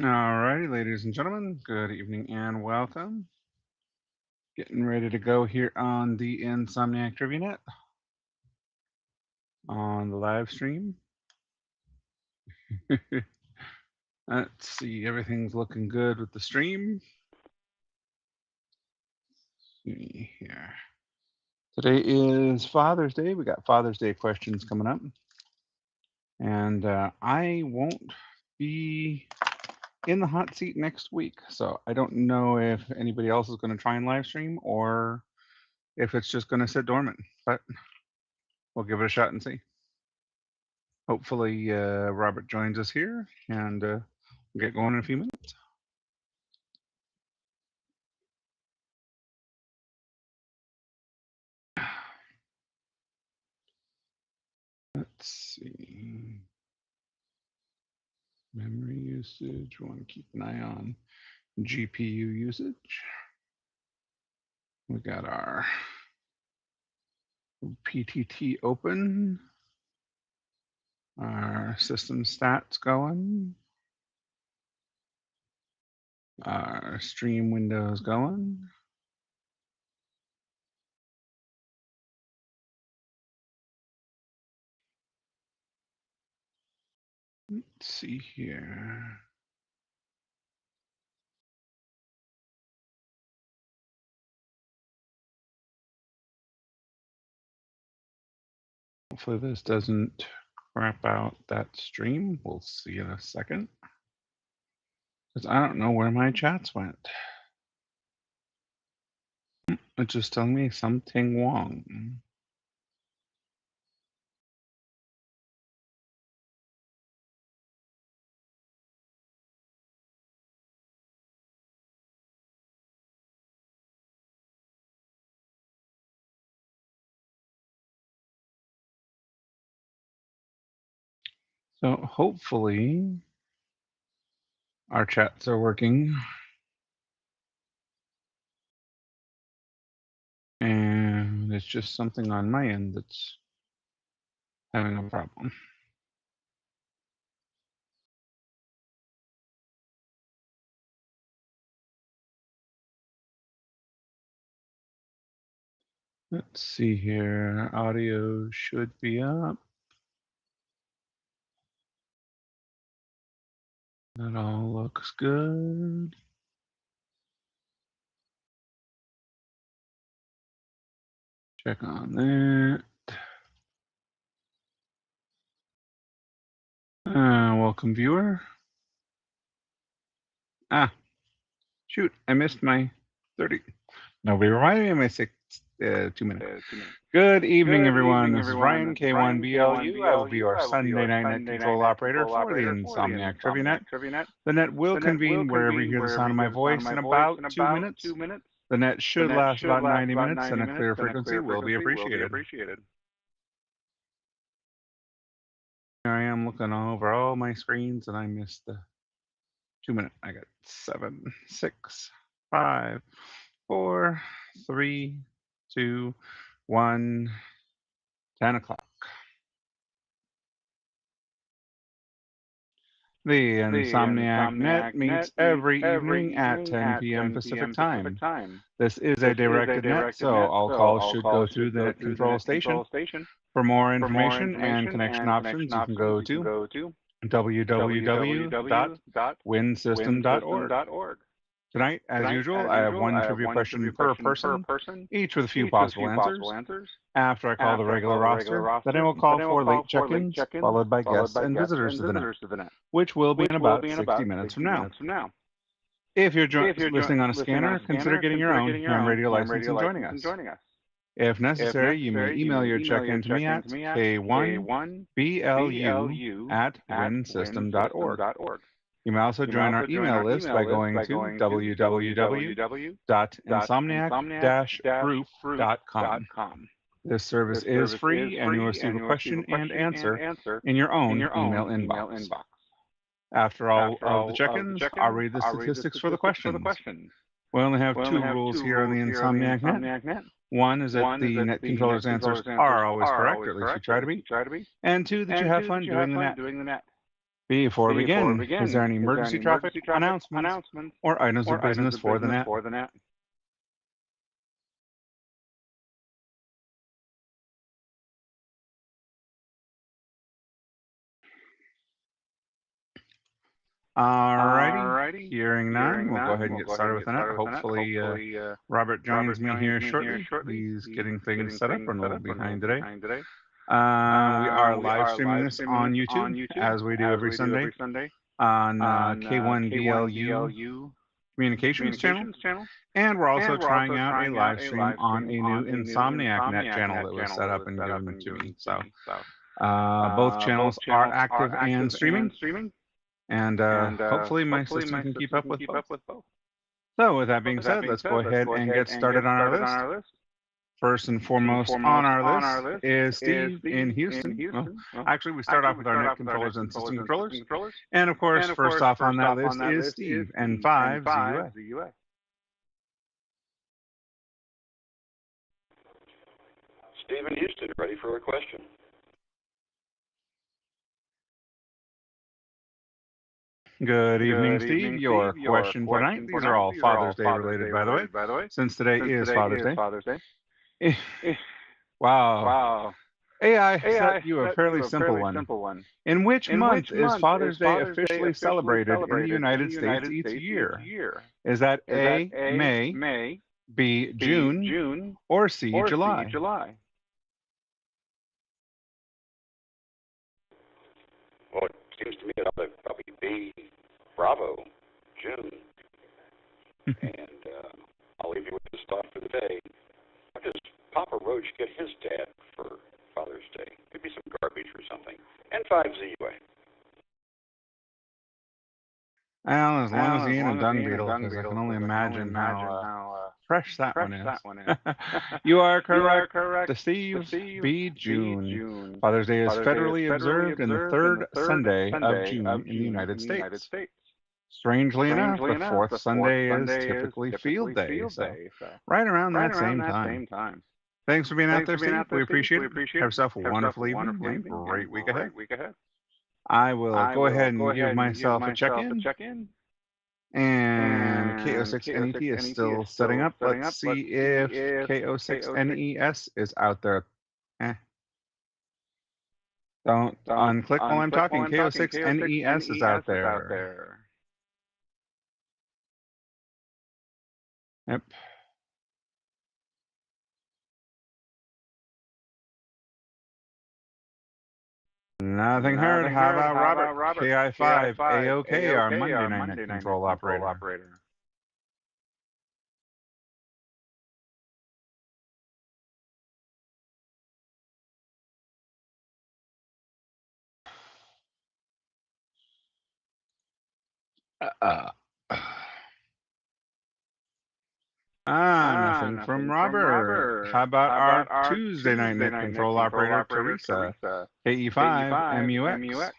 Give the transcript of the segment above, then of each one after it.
All righty, ladies and gentlemen, good evening and welcome. Getting ready to go here on the Insomniac Trivia Net on the live stream. Let's see, everything's looking good with the stream. Let's see here. Today is Father's Day. We got Father's Day questions coming up. And I won't be in the hot seat next week. So I don't know if anybody else is going to try and live stream or if it's just going to sit dormant. But we'll give it a shot and see. Hopefully, Robert joins us here, and we'll get going in a few minutes. Let's see. Memory usage. We want to keep an eye on GPU usage. We got our PTT open. Our system stats going. Our stream windows going. Let's see here. Hopefully this doesn't crap out that stream. We'll see in a second. Because I don't know where my chats went. It's just telling me something wrong. So hopefully our chats are working. And it's just something on my end that's having a problem. Let's see here. Audio should be up. That all looks good. Check on that. Welcome, viewer. Shoot, I missed my 30. Nobody reminded me of my 2 minutes. Good evening, everyone. This is Ryan, K1BLU. I will be your Sunday night net control operator for the Insomniac Trivia Net. The net will convene wherever you hear the sound of my voice in about 2 minutes. The net should last about 90 minutes, and a clear frequency will be appreciated. Here I am looking over all my screens, and I missed the 2 minute. I got 7, 6, 5, 4, 3, 2, 1, 10 o'clock. The Insomniac Net meets every evening at 10 p.m. Pacific Time. This is a directed net, so all calls should go through the net control station. For more information and connection options, you can go to www.winsystem.org. Tonight, as usual, I have one trivia question per person, each with a few possible answers. After I call the regular roster, then I will call for late check-ins, followed by guests and visitors to the net, which will be in about 60 minutes from now. If you're listening on a scanner, consider getting your own ham radio license and joining us. If necessary, you may email your check-in to me at K1BLU@winsystem.org. You may also join our email list by going to www.insomniac-group.com. This service is free, and you'll receive a question and answer in your own email inbox. After all of the check-ins, I'll read the statistics for the questions. We only have 2 rules here on the Insomniac Net. One is that the net controller's answers are always correct, or at least you try to be. And 2, that you have fun doing the net. Before we begin, is there any emergency traffic announcements or items of business for the net? Alrighty, hearing none, we'll go ahead and get started with the net. Hopefully, Robert joins me here shortly. He's getting things set up and we'll be behind today. We are live streaming this on YouTube, as we do every Sunday, on K1BLU Communications channel. And we're also trying out a live stream on a new Insomniac net channel that was set up and given to me. So both channels are active and streaming. And hopefully my system can keep up with both. So with that being said, let's go ahead and get started on our list. First and foremost on our list is Steve in Houston. Well, actually, we start off with our net controllers and system controllers. And of course, first off on that list is Steve, N5ZUA. Steve in Houston, ready for a question. Good evening, Steve. Your question for tonight. These are all Father's Day related, by the way, since today is Father's Day. Wow. AI set you a fairly simple one. In which month is Father's Day officially celebrated in the United States each year? Is that A, May, B, June, or C, July? Well, it seems to me it ought to probably be Bravo, June. And I'll leave you with this thought for the day. How does Papa Roach get his dad for Father's Day? Could be some garbage or something. N5ZUA. Well, as long as he ain't a dung beetle, because I can only imagine how fresh that one is. You are correct. To Steve, B, June. Father's Day is federally observed in the third Sunday of June in the United States. Strangely enough, the fourth Sunday is typically Field Day, so right around that same time. Thanks for being out there, Steve. We appreciate it. Have yourself a wonderful evening and great week ahead. I will go ahead and give myself a check-in. And K06NET is still setting up. Let's see if K06NES is out there. Don't unclick while I'm talking. K06NES is out there. Yep. Nothing heard. How about Robert? KI5 AOK, our Monday night net control operator. Nothing from Robert. How about our Tuesday night net control operator, Teresa? KE5 MUX.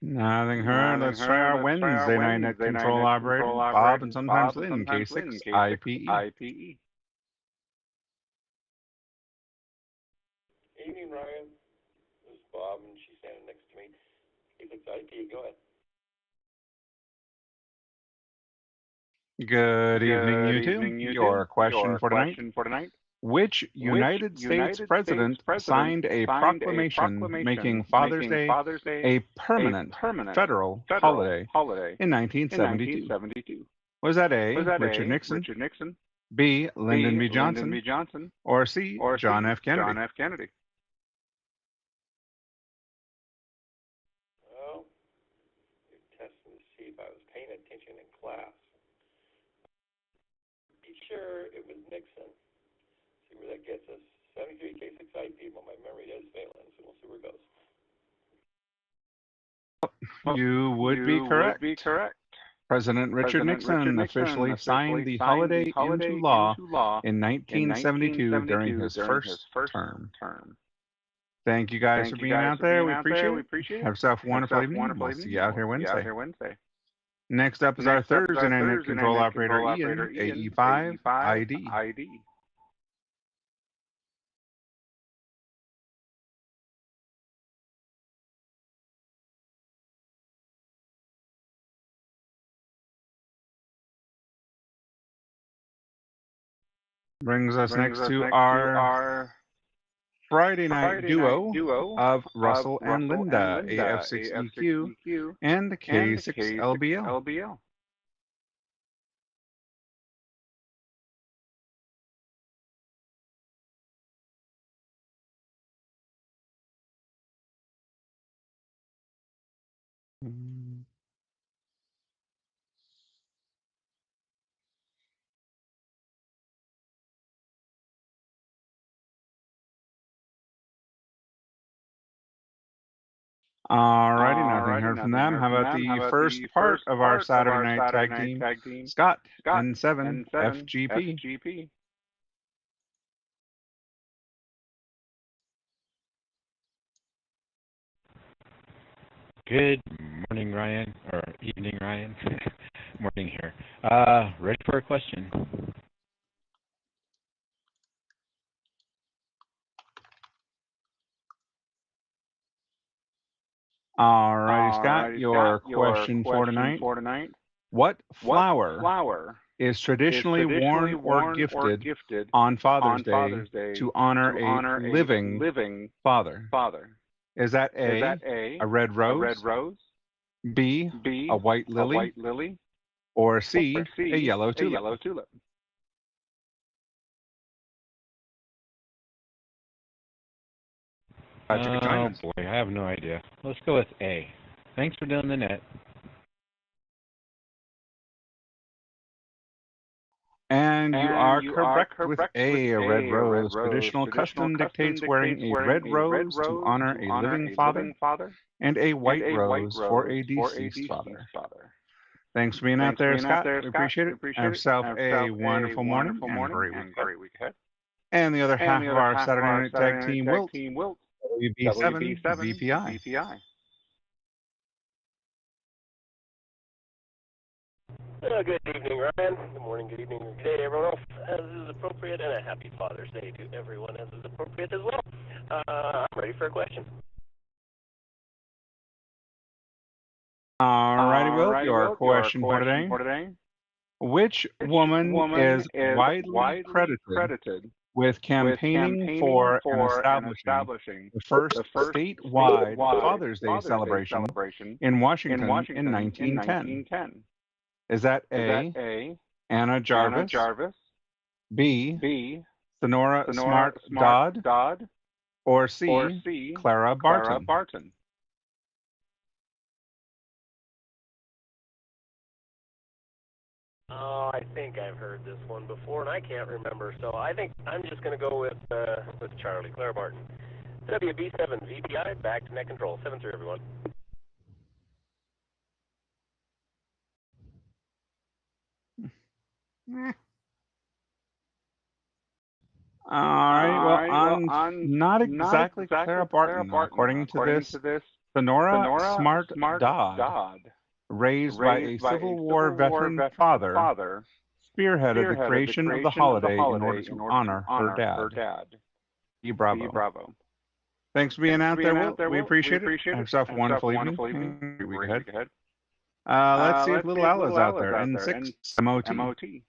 Nothing heard. Let's try our Wednesday night net control operator, Bob, and sometimes Lynn, K6IPE. Evening, Ryan. This is Bob, and she's standing next to me. K6IP, go ahead. Good evening, you two. Your question for tonight. Which United States president signed a proclamation making Father's Day a permanent federal holiday in 1972? Was that A, Richard Nixon, B, Lyndon B. Johnson, or C, John F. Kennedy? Well, you're testing to see if I was paying attention in class. Be sure it was Nixon. See where that gets us. 73 K6IP, but my memory is failing, so we'll see where it goes. You would be correct. President Richard Nixon officially signed the holiday into law in 1972 during his first term. Thank you guys for being out there. We appreciate it. Have yourself a wonderful evening. We'll see you out here Wednesday. Next up is our Thursday Internet Control Operator Ian, AE5 ID. Brings us next to our Friday night duo of Russell and Linda, AF6EQ and the K6LBL. Alrighty, nothing heard from them. How about the first part of our Saturday night tag team? Scott and 7 FGP. Good morning, Ryan, or evening, Ryan. Morning here. Ready for a question? Alrighty, Scott, your question for tonight. What flower is traditionally worn or gifted on Father's Day to honor a living father? Is that A, a red rose, B, a white lily, or C, a yellow tulip? Oh boy, I have no idea. Let's go with A. Thanks for doing the net. And you are correct with A, a red rose. Traditional custom dictates wearing a red rose to honor a living father, and a white rose for a deceased father. Thanks for being out there, Scott. We appreciate it. Have yourself a wonderful morning and a great week ahead. And the other half of our Saturday night tag team, Wilt, WB7 VPI. Good evening, Ryan. Good morning, good evening, good day to everyone else, as is appropriate, and a happy Father's Day to everyone as is appropriate as well. I'm ready for a question. Alrighty, Wilt, your question for today. Which woman is widely credited with campaigning for and establishing the first statewide Father's Day celebration in Washington in 1910? Is that A, Anna Jarvis, B, Sonora Smart Dodd, or C, Clara Barton? Oh, I think I've heard this one before, and I can't remember, so I think I'm just going to go with Charlie, Clara Barton. WB7 VPI, back to net control. 7-3, everyone. Alright, well, I'm not exactly Clara Barton. According to this, Sonora Smart Dodd, raised by a Civil War veteran father, spearheaded the creation of the holiday in order to honor her dad. Bravo. Thanks for being out there, Wilt. We appreciate it. Have yourself a wonderful evening and a great week ahead. Let's see if Little Ella's out there. N6 MOT.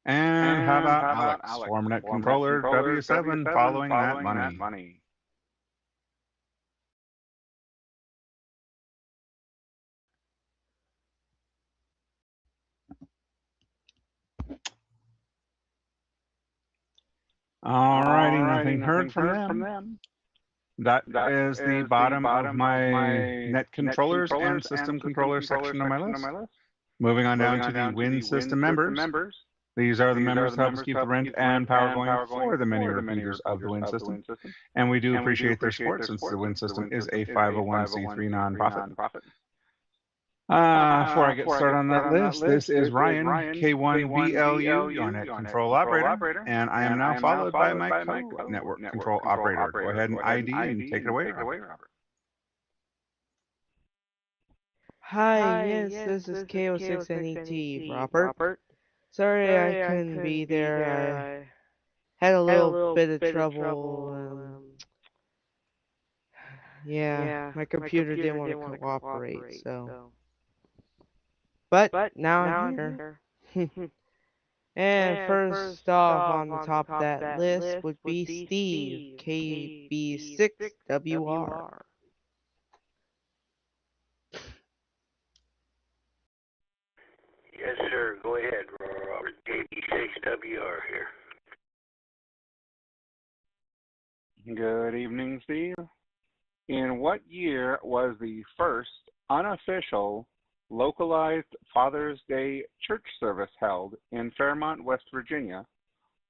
And how about Alex, Forminet Controller W7, following that money. Alrighty, nothing heard from them. That is the bottom of my net controllers and system controller section of my list. Moving on down to the Win system members. These are the members to help us keep the rent and power going for the many repeaters of the Win system. And we do appreciate their support since the Win system is a 501c3 nonprofit. Before I get started on that list, this is Ryan, K1BLU, your net control operator, and I am now followed by my co-network control operator. Go ahead and ID and take it away, Robert. Hi, yes, this is K06NET, Robert. Sorry I couldn't be there. I had a little bit of trouble. Yeah, my computer didn't want to cooperate, so. But now I'm here. And first off on the top of that list would be Steve, KB6WR. Yes, sir. Go ahead, Robert. KB6WR here. Good evening, Steve. In what year was the first unofficial localized Father's Day church service held in Fairmont, West Virginia,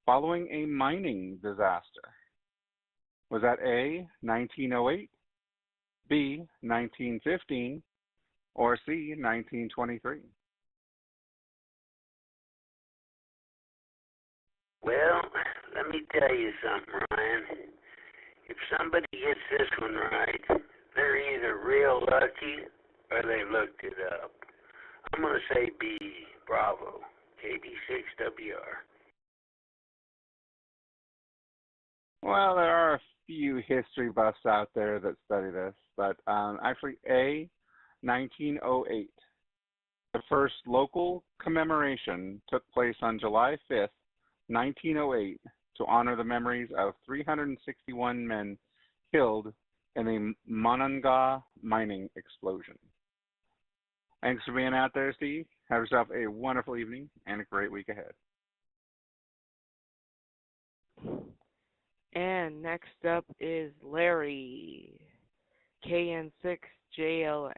following a mining disaster? Was that A, 1908, B, 1915, or C, 1923? Well, let me tell you something, Ryan. If somebody gets this one right, they're either real lucky or they looked it up. I'm going to say B, Bravo, KB6WR. Well, there are a few history buffs out there that study this, but actually A, 1908. The first local commemoration took place on July 5th, 1908, to honor the memories of 361 men killed in the Monongah mining explosion. Thanks for being out there, Steve. Have yourself a wonderful evening and a great week ahead. And next up is Larry, KN6JLX.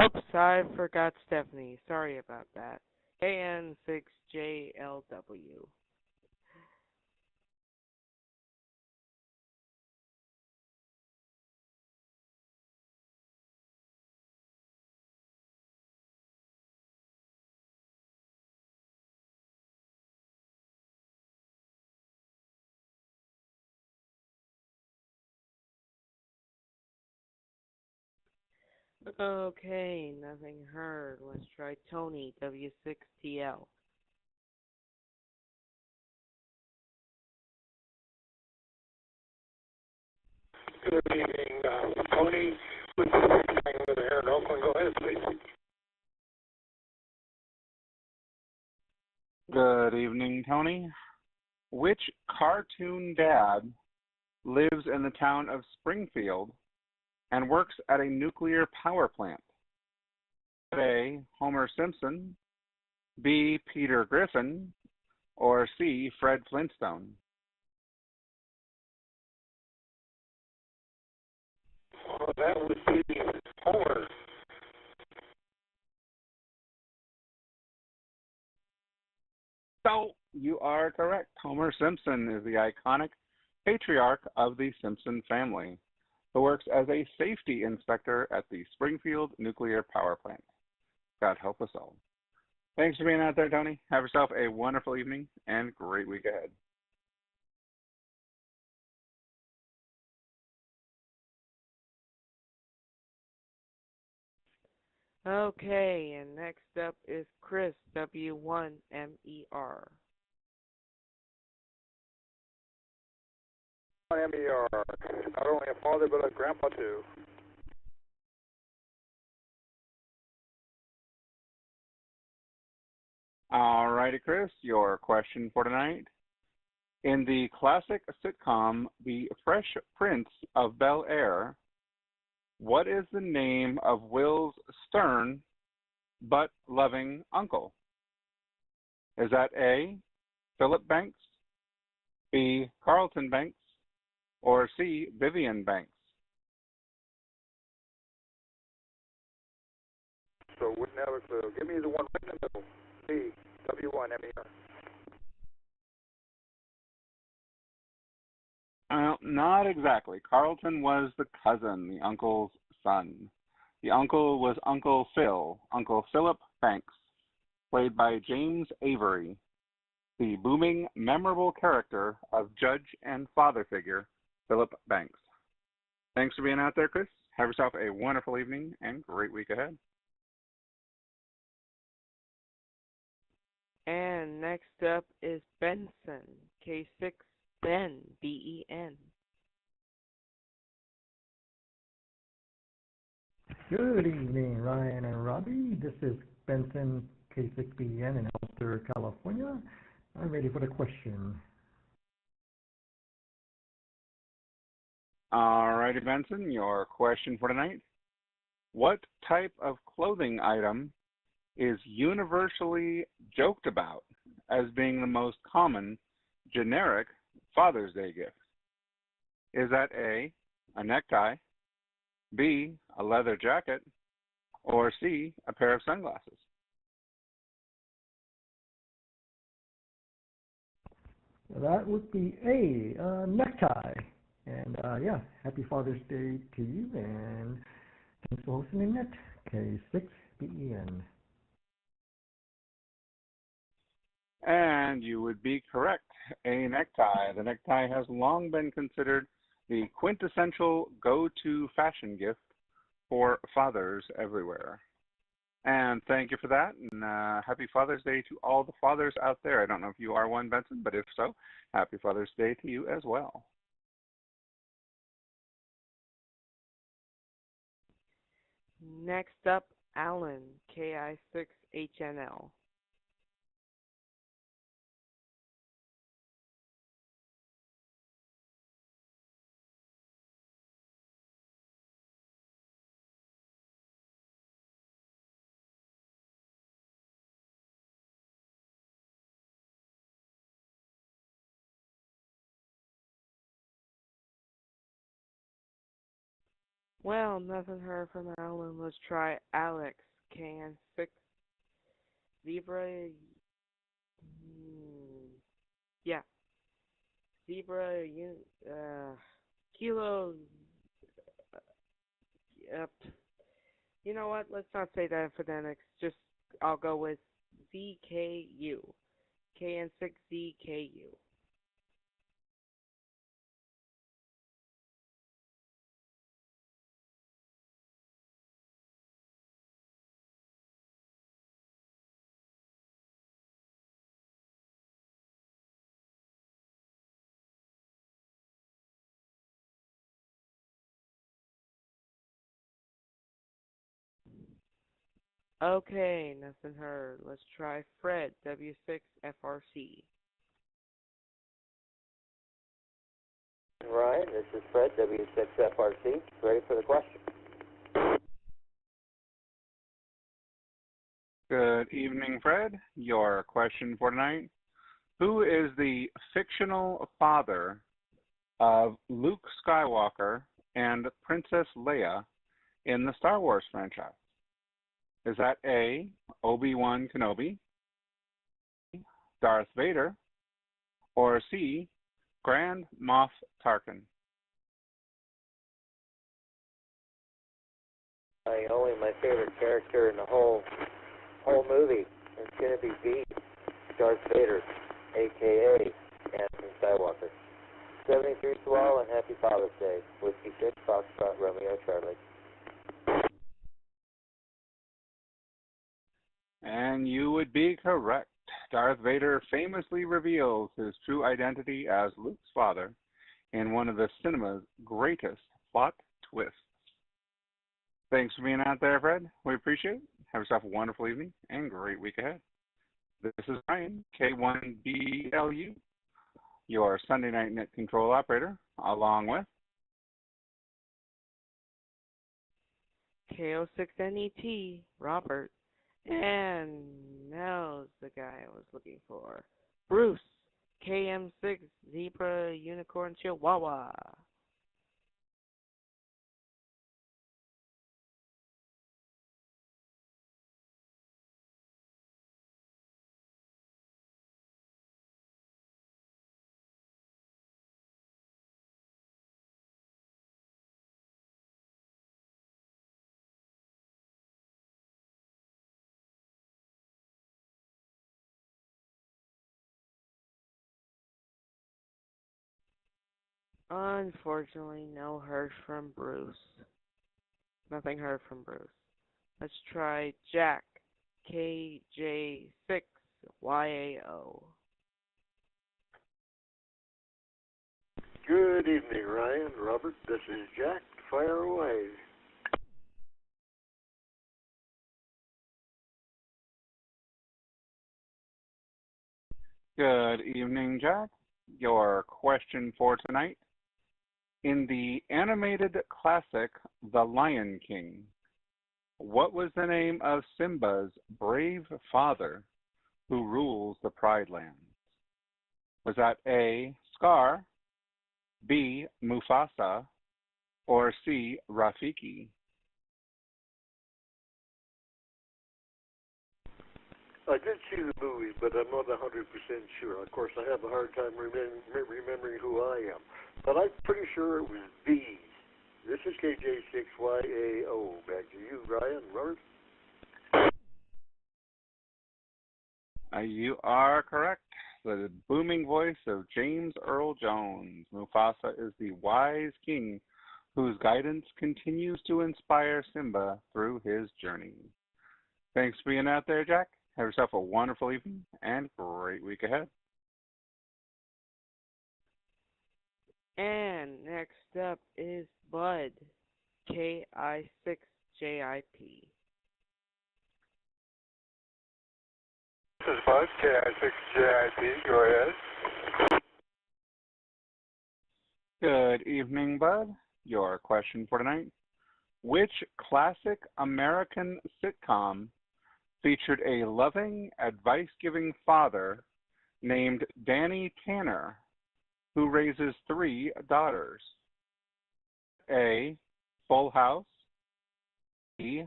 Oops, I forgot Stephanie. Sorry about that. KN6JLW. Okay, nothing heard. Let's try Tony, W6TL. Good evening, Tony. With the here in Oakland. Go ahead, please. Good evening, Tony. Which cartoon dad lives in the town of Springfield and works at a nuclear power plant? A, Homer Simpson, B, Peter Griffin, or C, Fred Flintstone? Well, that would be Homer. So, you are correct. Homer Simpson is the iconic patriarch of the Simpson family, who works as a safety inspector at the Springfield nuclear power plant. God help us all. Thanks for being out there, Tony. Have yourself a wonderful evening and great week ahead. Okay, and next up is Chris, W1MER. MER. Not only a father, but a grandpa, too. All righty, Chris, your question for tonight. In the classic sitcom, The Fresh Prince of Bel-Air, what is the name of Will's stern but loving uncle? Is that A, Philip Banks, B, Carlton Banks, or C, Vivian Banks? So wouldn't have a clue. Give me the one right in the middle. C, W1MER. Not exactly. Carlton was the cousin, the uncle's son. The uncle was Uncle Phil, Uncle Philip Banks, played by James Avery, the booming, memorable character of judge and father figure, Philip Banks. Thanks for being out there, Chris. Have yourself a wonderful evening and great week ahead. And next up is Benson, K6 Ben, B-E-N. Good evening, Ryan and Robbie. This is Benson, K6BN in Elster, California. I'm ready for the question. All righty, Benson, your question for tonight. What type of clothing item is universally joked about as being the most common generic Father's Day gift? Is that A, a necktie, B, a leather jacket, or C, a pair of sunglasses? That would be A, necktie. And yeah, happy Father's Day to you, and thanks for hosting it, K6BEN. And you would be correct, a necktie. The necktie has long been considered the quintessential go-to fashion gift for fathers everywhere. And thank you for that, and happy Father's Day to all the fathers out there. I don't know if you are one, Benson, but if so, happy Father's Day to you as well. Next up, Alan, KI6HNL. Well, nothing heard from Alan. Let's try Alex, KN6 Zebra. Yeah, Zebra. Kilo. Yep. You know what? Let's not say that for the next. Just I'll go with ZKU. KN6ZKU. Okay, nothing heard. Let's try Fred, W6FRC. Ryan, this is Fred, W6FRC. Ready for the question? Good evening, Fred. Your question for tonight. Who is the fictional father of Luke Skywalker and Princess Leia in the Star Wars franchise? Is that A, Obi-Wan Kenobi, Darth Vader, or C, Grand Moff Tarkin? Only my favorite character in the whole movie. It's going to be B, Darth Vader, a.k.a. Anakin Skywalker. 73 to all, and happy Father's Day. Whiskey 6, Foxtrot, Romeo, Charlie. And you would be correct. Darth Vader famously reveals his true identity as Luke's father in one of the cinema's greatest plot twists. Thanks for being out there, Fred. We appreciate it. Have yourself a wonderful evening and great week ahead. This is Ryan, K1BLU, your Sunday night net control operator, along with K06NET, Robert. And now's the guy I was looking for. Bruce, KM6 Zebra Unicorn Chihuahua. Unfortunately, no heard from Bruce. Nothing heard from Bruce. Let's try Jack, KJ6YAO. Good evening, Ryan, Robert. This is Jack. Fire away. Good evening, Jack. Your question for tonight. In the animated classic The Lion King, what was the name of Simba's brave father who rules the Pride Lands? Was that A, Scar, B, Mufasa, or C, Rafiki? I did see the movie, but I'm not 100% sure. Of course, I have a hard time remembering who I am. But I'm pretty sure it was B. This is KJ6YAO. Back to you, Ryan. Robert? You are correct. The booming voice of James Earl Jones. Mufasa is the wise king whose guidance continues to inspire Simba through his journey. Thanks for being out there, Jack. Have yourself a wonderful evening and great week ahead. And next up is Bud, KI6JIP. This is Bud, KI6JIP. Go ahead. Good evening, Bud. Your question for tonight. Which classic American sitcom featured a loving, advice-giving father named Danny Tanner, who raises 3 daughters? A, Full House, B,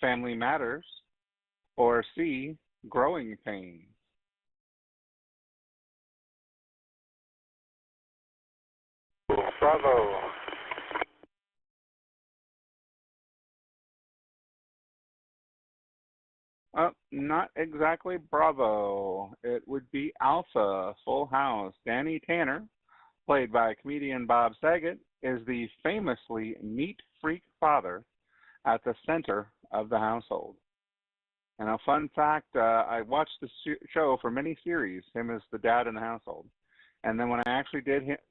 Family Matters, or C, Growing Pains? Bravo. Not exactly Bravo. It would be Alpha, Full House. Danny Tanner, played by comedian Bob Saget, is the famously neat freak father at the center of the household. And a fun fact, I watched the show for many series, him as the dad in the household. And then when I actually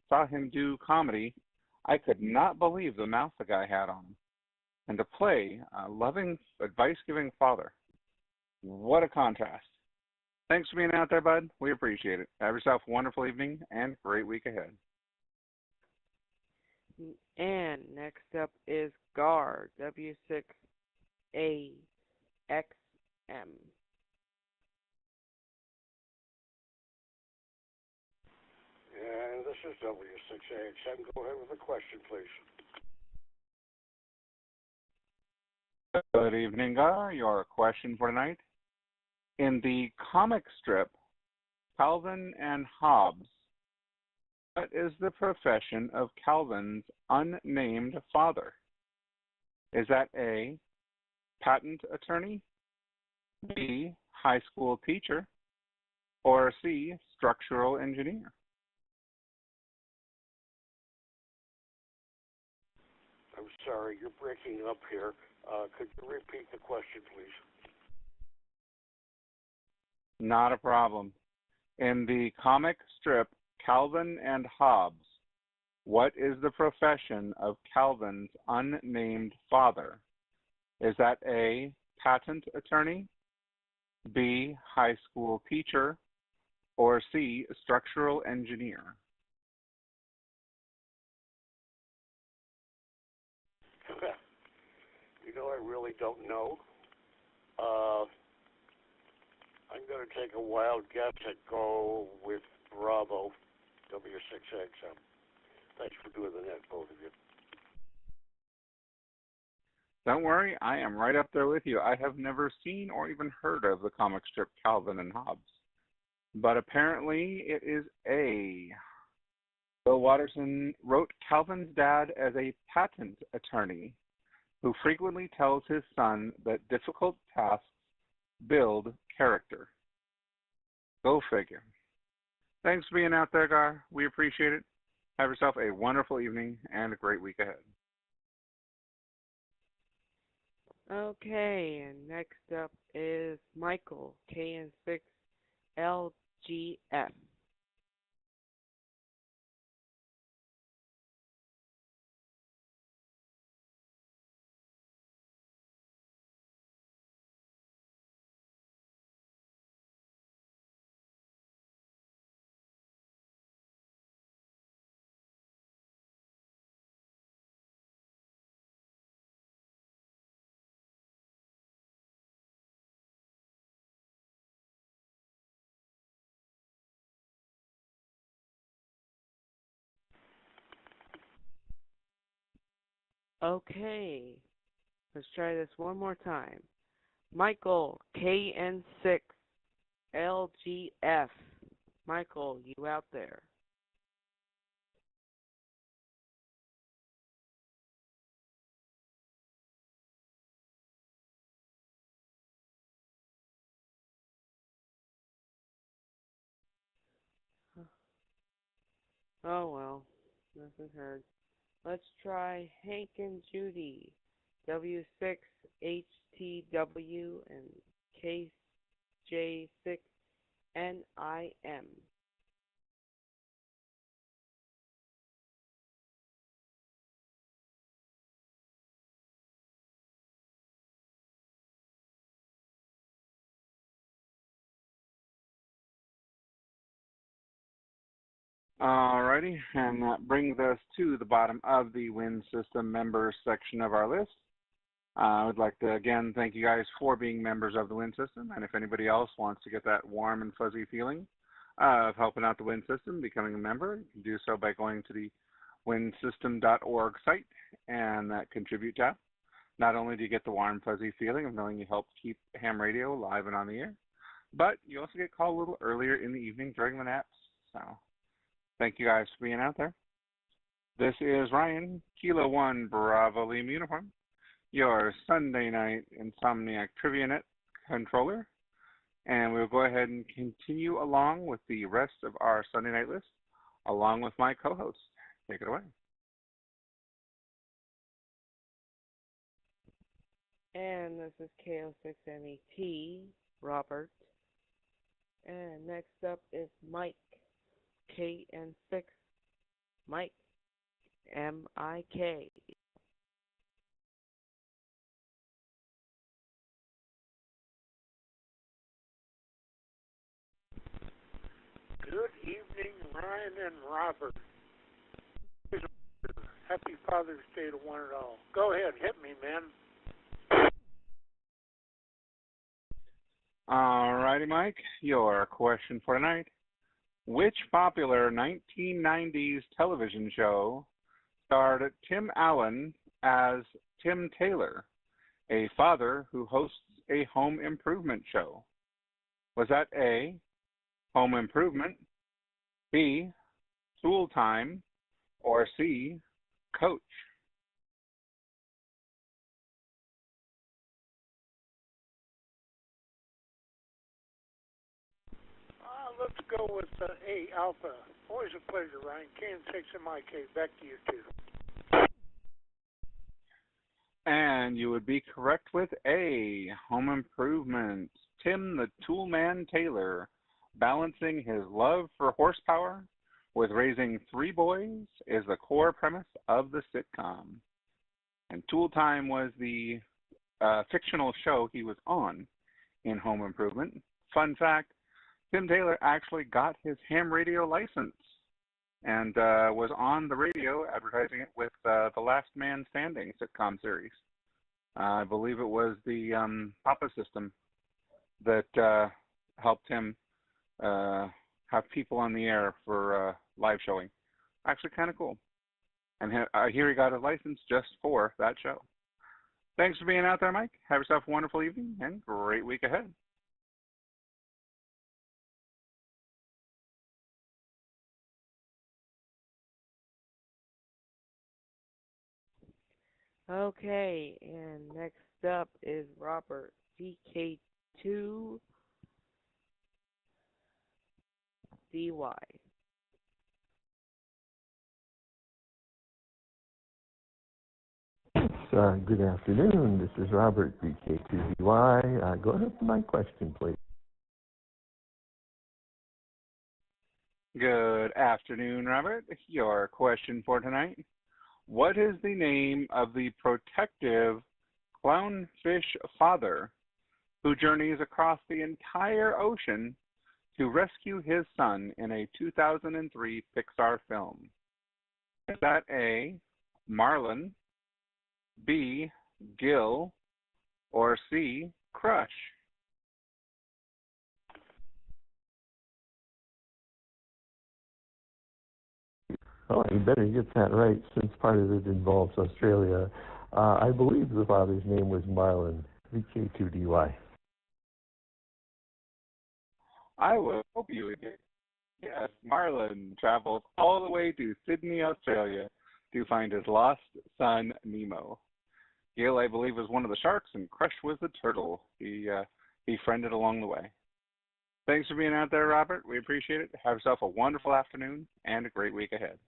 saw him do comedy, I could not believe the mouth the guy had on him. And to play a loving, advice-giving father, what a contrast. Thanks for being out there, Bud. We appreciate it. Have yourself a wonderful evening and great week ahead. And next up is Gar, W6AXM. And this is W6AXM. Go ahead with the question, please. Good evening, Gar. Your question for tonight. In the comic strip, Calvin and Hobbes, what is the profession of Calvin's unnamed father? Is that A, patent attorney, B, high school teacher, or C, structural engineer? I'm sorry, you're breaking up here. Could you repeat the question, please? Not a problem. In the comic strip, Calvin and Hobbes, what is the profession of Calvin's unnamed father? Is that A, patent attorney, B, high school teacher, or C, structural engineer? You know, I really don't know. I'm going to take a wild guess and go with Bravo, W6XM. Thanks for doing the net, both of you. Don't worry, I am right up there with you. I have never seen or even heard of the comic strip Calvin and Hobbes. But apparently it is A. Bill Watterson wrote Calvin's dad as a patent attorney who frequently tells his son that difficult tasks build character. Go figure. Thanks for being out there, Gar. We appreciate it. Have yourself a wonderful evening and a great week ahead. Okay, and next up is Michael, KN6LGF. Okay, let's try this one more time. Michael, KN6LGF. Michael, you out there? Oh well, nothing heard. Let's try Hank and Judy, W6HTW and KJ6NIM. Alrighty, and that brings us to the bottom of the Wind System members section of our list. I would like to again thank you guys for being members of the Wind System, and if anybody else wants to get that warm and fuzzy feeling of helping out the Wind System, becoming a member, you can do so by going to the windsystem.org site and that contribute tab. Not only do you get the warm fuzzy feeling of knowing you helped keep ham radio live and on the air, but you also get called a little earlier in the evening during the naps. So thank you guys for being out there. This is Ryan, Kilo 1 Bravo Lima Uniform, your Sunday night Insomniac TriviaNet controller. And we'll go ahead and continue along with the rest of our Sunday night list, along with my co-host. Take it away. And this is KO6MET, Robert. And next up is Mike, KN6, Mike, MIK. Good evening, Ryan and Robert. Happy Father's Day to one and all. Go ahead, hit me, man. Alrighty, Mike, your question for tonight. Which popular 1990s television show starred Tim Allen as Tim Taylor, a father who hosts a home improvement show? Was that A, Home Improvement, B, Tool Time, or C, Coach? Let's go with A, Alpha. Always a pleasure, Ryan. K6MIK. Back to you two. And you would be correct with A, Home Improvement. Tim the Toolman Taylor, balancing his love for horsepower with raising 3 boys, is the core premise of the sitcom. And Tool Time was the fictional show he was on in Home Improvement. Fun fact, Tim Taylor actually got his ham radio license and was on the radio advertising it with the Last Man Standing sitcom series. I believe it was the Papa system that helped him have people on the air for live showing. Actually kind of cool. And here he got a license just for that show. Thanks for being out there, Mike. Have yourself a wonderful evening and great week ahead. Okay, and next up is Robert, VK2DY. Good afternoon. This is Robert, BK2BY. Go ahead with my question, please. Good afternoon, Robert. Your question for tonight. What is the name of the protective clownfish father who journeys across the entire ocean to rescue his son in a 2003 Pixar film? Is that A, Marlin, B, Gil, or C, Crush? Oh, you better get that right since part of it involves Australia. I believe the father's name was Marlin, VK2DY. I would hope you would get. Yes, Marlin travels all the way to Sydney, Australia to find his lost son, Nemo. Gil, I believe, was one of the sharks, and Crush was the turtle he befriended along the way. Thanks for being out there, Robert. We appreciate it. Have yourself a wonderful afternoon and a great week ahead.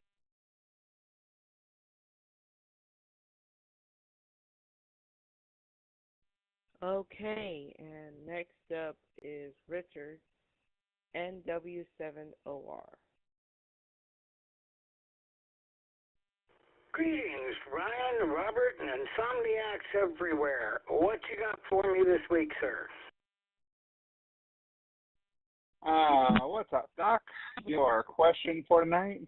Okay, and next up is Richard, NW7OR. Greetings, Ryan, Robert, and Insomniacs everywhere. What you got for me this week, sir? What's up, Doc? Your question for tonight.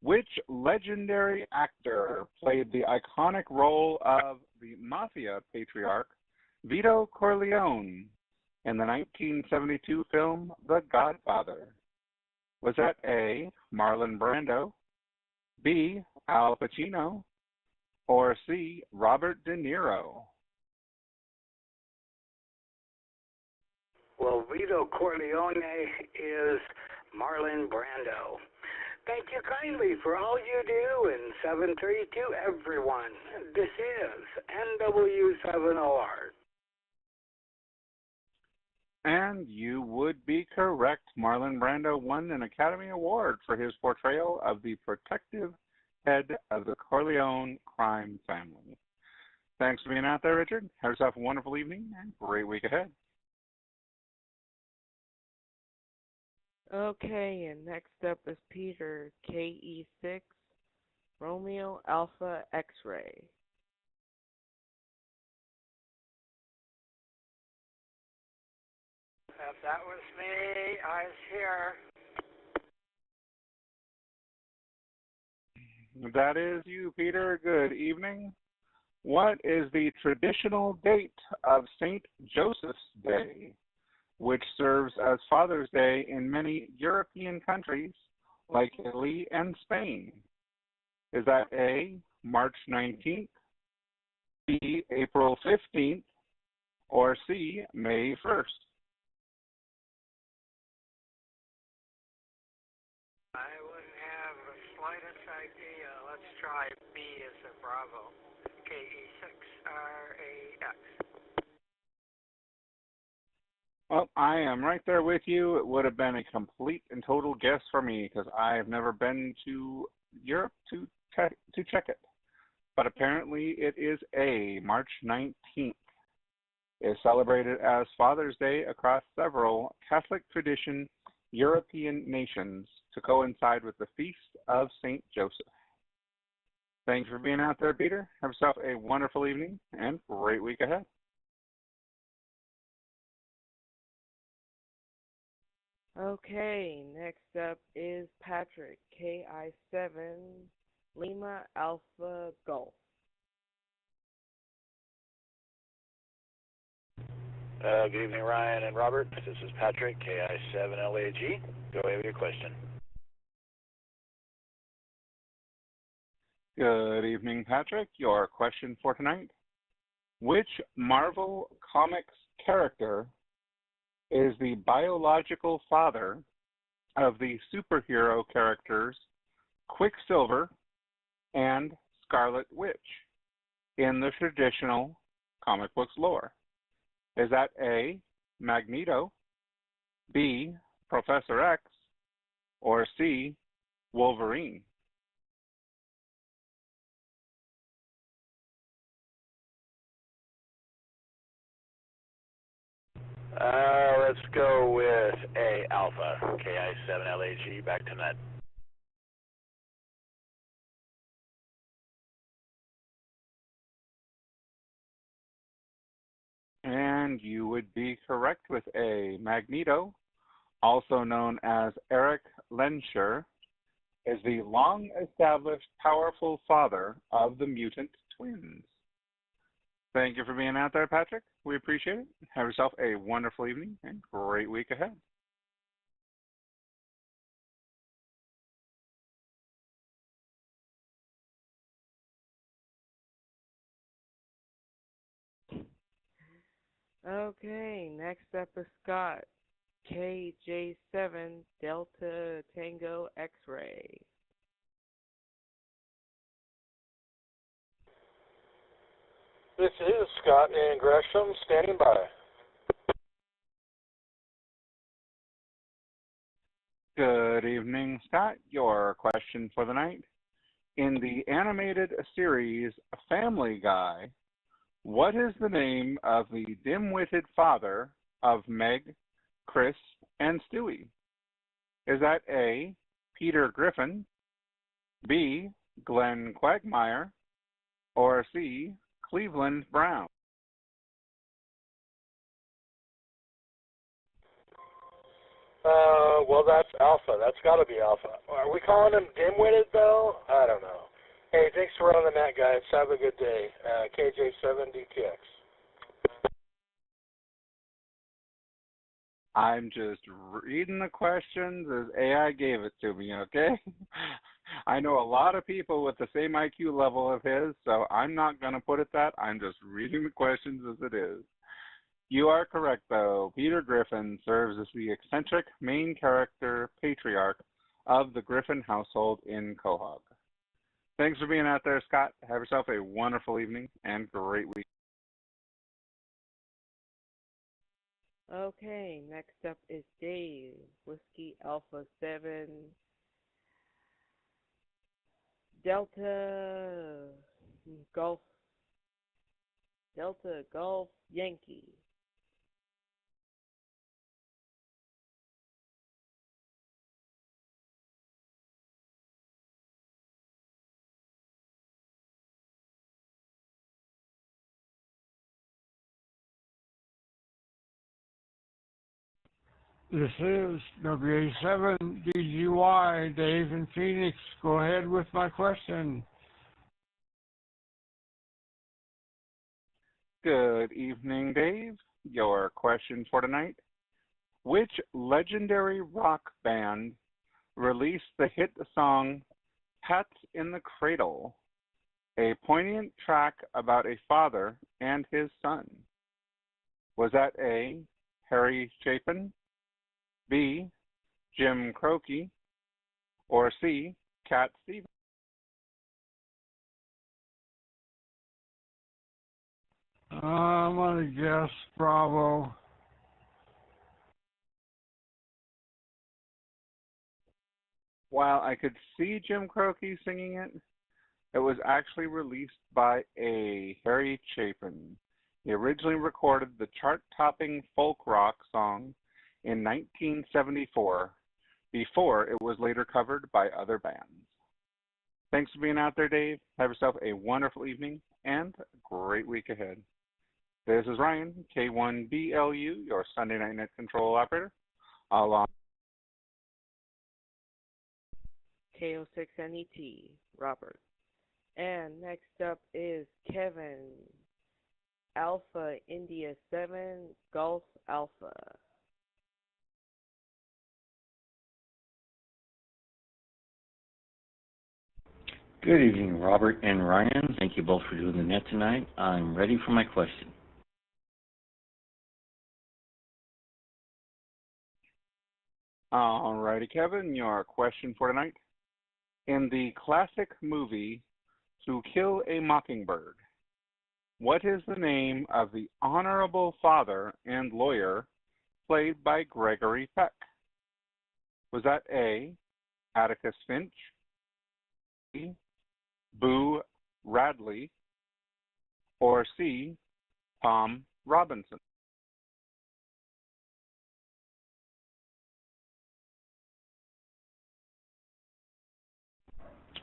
Which legendary actor played the iconic role of the mafia patriarch Vito Corleone in the 1972 film The Godfather? Was that A, Marlon Brando, B, Al Pacino, or C, Robert De Niro? Well, Vito Corleone is Marlon Brando. Thank you kindly for all you do, and 732 everyone. This is NW7OR. And you would be correct. Marlon Brando won an Academy Award for his portrayal of the protective head of the Corleone crime family. Thanks for being out there, Richard. Have yourself a wonderful evening and great week ahead. Okay, and next up is Peter, KE6, Romeo Alpha X-Ray. That was me. I was here. That is you, Peter. Good evening. What is the traditional date of St. Joseph's Day, which serves as Father's Day in many European countries like Italy and Spain? Is that A, March 19th, B, April 15th, or C, May 1st? I wouldn't have the slightest idea. Let's try B as a Bravo. KE6RAX. Well, I am right there with you. It would have been a complete and total guess for me because I have never been to Europe to check it. But apparently it is A, March 19th. Is celebrated as Father's Day across several Catholic tradition European nations to coincide with the Feast of St. Joseph. Thanks for being out there, Peter. Have yourself a wonderful evening and great week ahead. Okay, next up is Patrick, KI7, Lima Alpha Golf. Good evening, Ryan and Robert. This is Patrick, KI7LAG. Go ahead with your question. Good evening, Patrick. Your question for tonight. Which Marvel Comics character is the biological father of the superhero characters Quicksilver and Scarlet Witch in the traditional comic books lore? Is that A, Magneto, B, Professor X, or C, Wolverine? Let's go with A, Alpha, KI7LAG, back to net. And you would be correct with A. Magneto, also known as Eric Lehnsherr, is the long-established powerful father of the mutant twins. Thank you for being out there, Patrick. We appreciate it. Have yourself a wonderful evening and great week ahead. Okay, next up is Scott. KJ7 Delta Tango X-Ray. This is Scott and Gresham standing by. Good evening, Scott. Your question for the night. In the animated series Family Guy, what is the name of the dim-witted father of Meg, Chris, and Stewie? Is that A, Peter Griffin, B, Glenn Quagmire, or C, Cleveland Brown? Well, that's Alpha. That's got to be Alpha. Are we calling him dim-witted, though? I don't know. Hey, thanks for running that, guys. Have a good day. KJ7DTX. I'm just reading the questions as AI gave it to me, okay? I know a lot of people with the same IQ level of his, so I'm not going to put it that. I'm just reading the questions as it is. You are correct, though. Peter Griffin serves as the eccentric main character patriarch of the Griffin household in Quahog. Thanks for being out there, Scott. Have yourself a wonderful evening and great week. Okay, next up is Dave. Whiskey Alpha 7 Delta Golf Yankee. This is WA7DGY, Dave in Phoenix. Go ahead with my question. Good evening, Dave. Your question for tonight. Which legendary rock band released the hit song Pets in the Cradle, a poignant track about a father and his son? Was that A, Harry Chapin, B, Jim Croce, or C, Cat Stevens? I'm going to guess Bravo. While I could see Jim Croce singing it, it was actually released by A, Harry Chapin. He originally recorded the chart-topping folk rock song in 1974, before it was later covered by other bands. Thanks for being out there, Dave. Have yourself a wonderful evening and a great week ahead. This is Ryan, K1BLU, your Sunday Night Net Control Operator, along K06NET, Robert. And next up is Kevin, Alpha India 7, Golf Alpha. Good evening, Robert and Ryan. Thank you both for doing the net tonight. I'm ready for my question. All righty, Kevin, your question for tonight. In the classic movie To Kill a Mockingbird, what is the name of the honorable father and lawyer played by Gregory Peck? Was that A, Atticus Finch, B, Boo Radley, or C, Tom Robinson?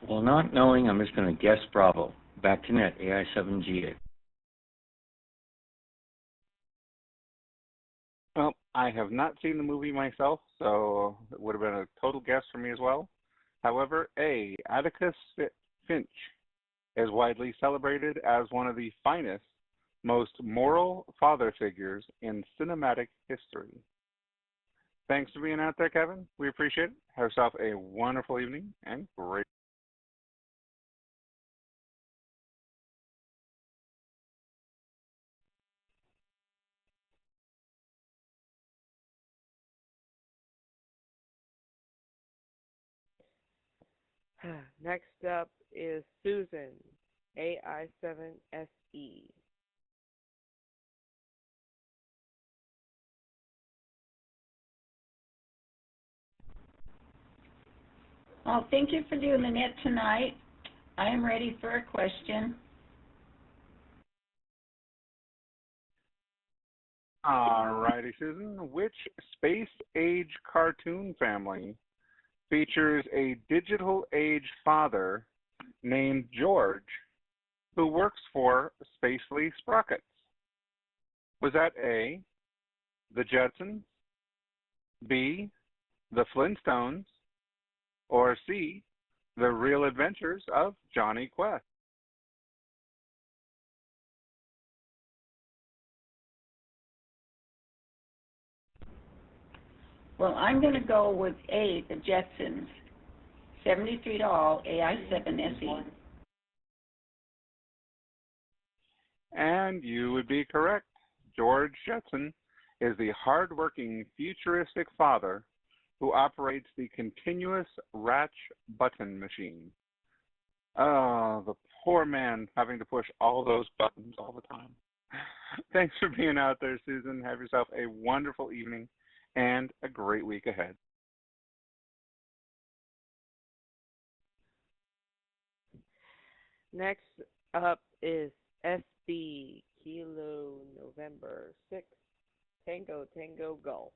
Well, not knowing, I'm just going to guess Bravo. Back to net, AI7G8. Well, I have not seen the movie myself, so it would have been a total guess for me as well. However, A, Atticus Finch is widely celebrated as one of the finest, most moral father figures in cinematic history. Thanks for being out there, Kevin. We appreciate it. Have yourself a wonderful evening and great. Next up is Susan, AI7SE. Well, thank you for doing the net tonight. I am ready for a question. Alrighty, Susan. Which space-age cartoon family features a digital-age father named George who works for Spacely Sprockets? Was that A, the Jetsons, B, the Flintstones, or C, the Real Adventures of Johnny Quest? Well, I'm going to go with A, the Jetsons. 73 to all, AI7SE. And you would be correct. George Jetson is the hard-working, futuristic father who operates the continuous Ratch button machine. Oh, the poor man having to push all those buttons all the time. Thanks for being out there, Susan. Have yourself a wonderful evening and a great week ahead. Next up is SB, Kilo November 6, Tango Tango Golf.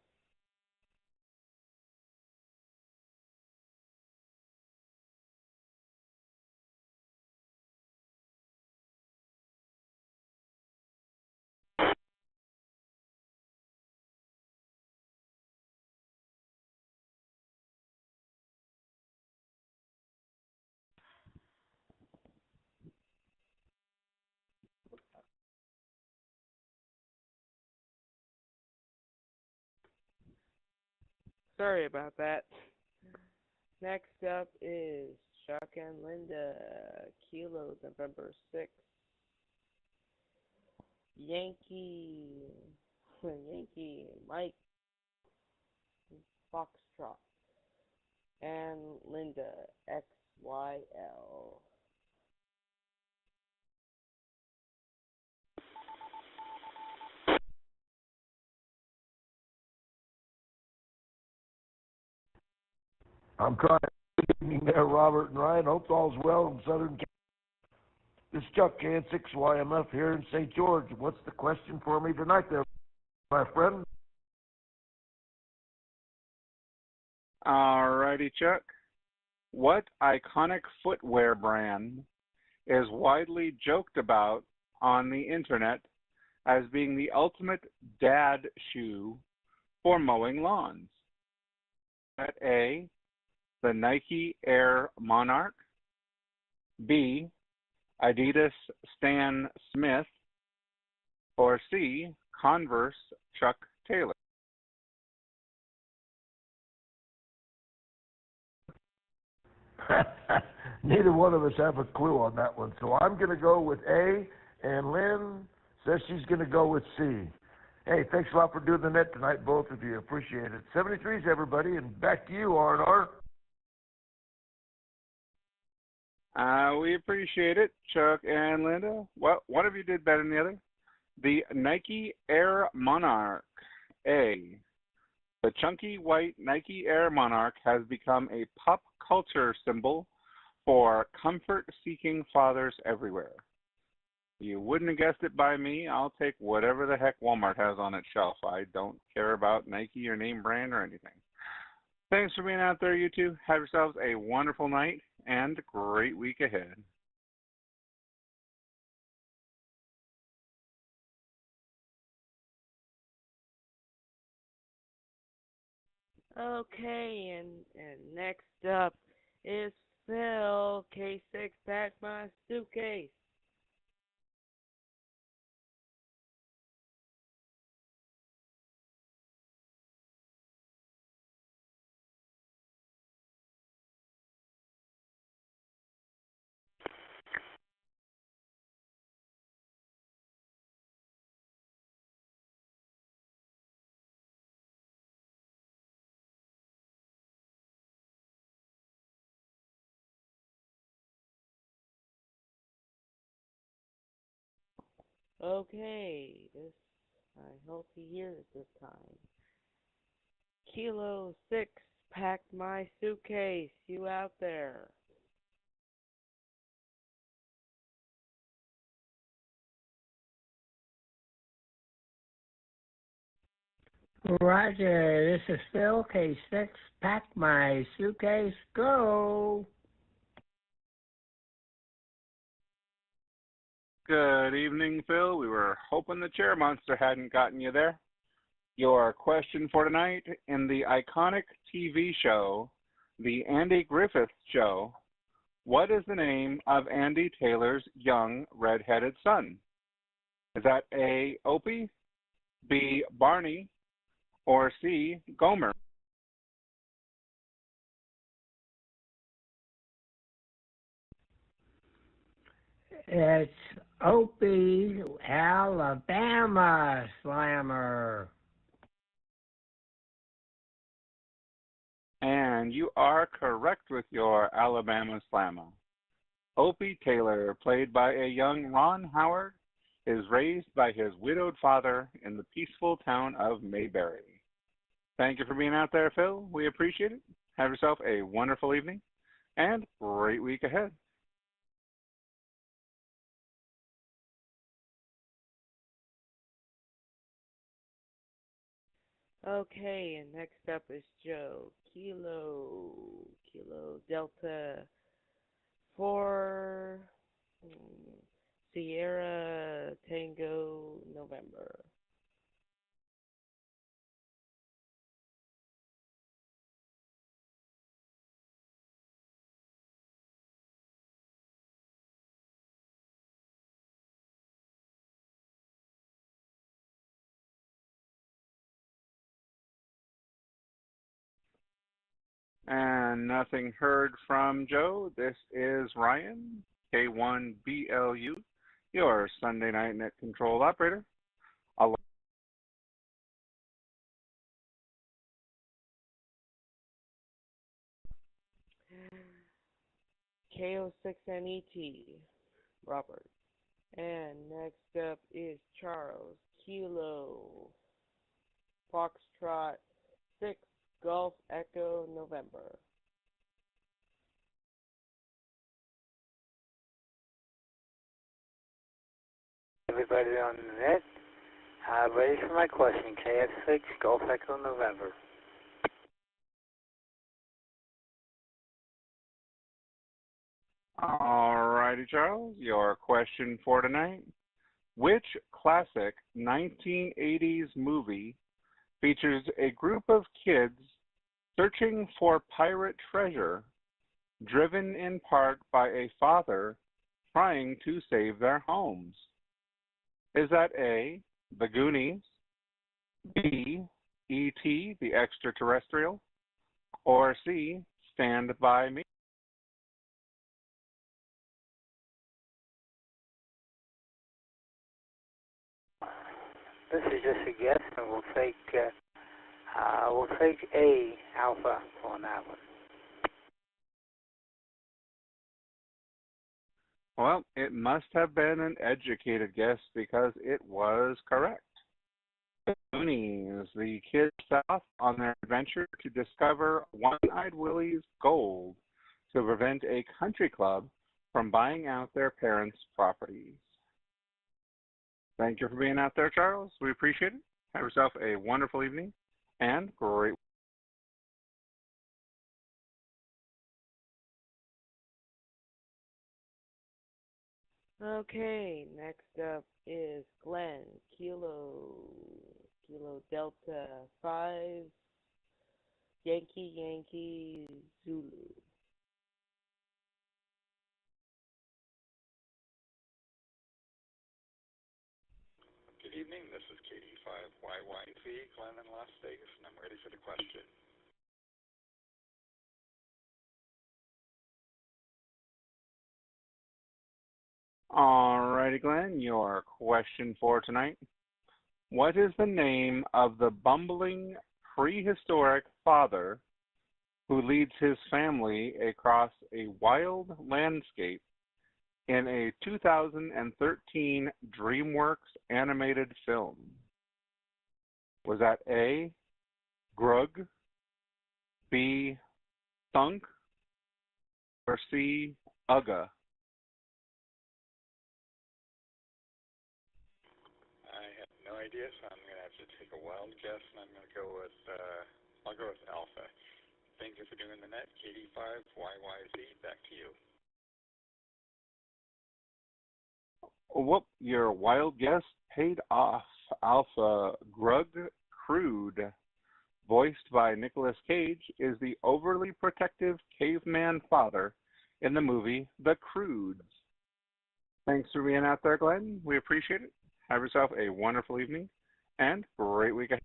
Sorry about that. Next up is Chuck and Linda, Kilo November 6, Yankee Mike Foxtrot, and Linda XYL. I'm trying. Good evening there, Robert and Ryan. Hope all's well in Southern California. This is Chuck K6YMF here in St. George. What's the question for me tonight there, my friend? Alrighty, Chuck. What iconic footwear brand is widely joked about on the internet as being the ultimate dad shoe for mowing lawns? At A, the Nike Air Monarch, B, Adidas Stan Smith, or C, Converse Chuck Taylor? Neither one of us have a clue on that one, so I'm going to go with A, and Lynn says she's going to go with C. Hey, thanks a lot for doing the net tonight, both of you. Appreciate it. 73s, everybody, and back to you, R&R. We appreciate it, Chuck and Linda. Well, one of you did better than the other. The Nike Air Monarch, A. The chunky white Nike Air Monarch has become a pop culture symbol for comfort-seeking fathers everywhere. You wouldn't have guessed it by me. I'll take whatever the heck Walmart has on its shelf. I don't care about Nike or name brand or anything. Thanks for being out there, you two. Have yourselves a wonderful night and great week ahead. Okay, and next up is Phil. K6, pack my suitcase. Okay, I hope he hears this time. Kilo 6, pack my suitcase. You out there? Roger, this is Phil, K6. Pack my suitcase, go! Good evening, Phil. We were hoping the chair monster hadn't gotten you there. Your question for tonight: in the iconic TV show, The Andy Griffith Show, what is the name of Andy Taylor's young red-headed son? Is that A, Opie, B, Barney, or C, Gomer? It's Opie, Alabama Slammer. And you are correct with your Alabama Slammer. Opie Taylor, played by a young Ron Howard, is raised by his widowed father in the peaceful town of Mayberry. Thank you for being out there, Phil. We appreciate it. Have yourself a wonderful evening and great week ahead. Okay, and next up is Joe. Kilo Delta 4 Sierra Tango November. And nothing heard from Joe. This is Ryan, K1BLU, your Sunday night net control operator. K06NET, Robert. And next up is Charles. Kilo Foxtrot 6 Golf Echo November. Everybody on the net, ready for my question. KF6 Golf Echo November. All righty, Charles, your question for tonight. Which classic 1980s movie features a group of kids searching for pirate treasure, driven in part by a father trying to save their homes? Is that A, The Goonies, B, E.T., the Extraterrestrial, or C, Stand By Me? This is just a guess, and we'll take A, Alpha, on that one. Well, it must have been an educated guess because it was correct. The Goonies, the kids set off on their adventure to discover One-Eyed Willie's gold to prevent a country club from buying out their parents' properties. Thank you for being out there, Charles. We appreciate it. Have yourself a wonderful evening and great Okay, next up is Glenn, Kilo Delta 5, Yankee Zulu. Good evening. This is KD5YYZ, Glenn in Las Vegas, and I'm ready for the question. Alrighty, Glenn, your question for tonight. What is the name of the bumbling prehistoric father who leads his family across a wild landscape in a 2013 DreamWorks animated film? Was that A, Grug, B, Thunk, or C, Ugga? I have no idea, so I'm going to have to take a wild guess, and I'm going to go with, I'll go with Alpha. Thank you for doing the net. KD5YYZ, back to you. Whoop, your wild guess paid off. Alpha, Grug Crude, voiced by Nicolas Cage, is the overly protective caveman father in the movie The Croods. Thanks for being out there, Glenn. We appreciate it. Have yourself a wonderful evening and great week ahead.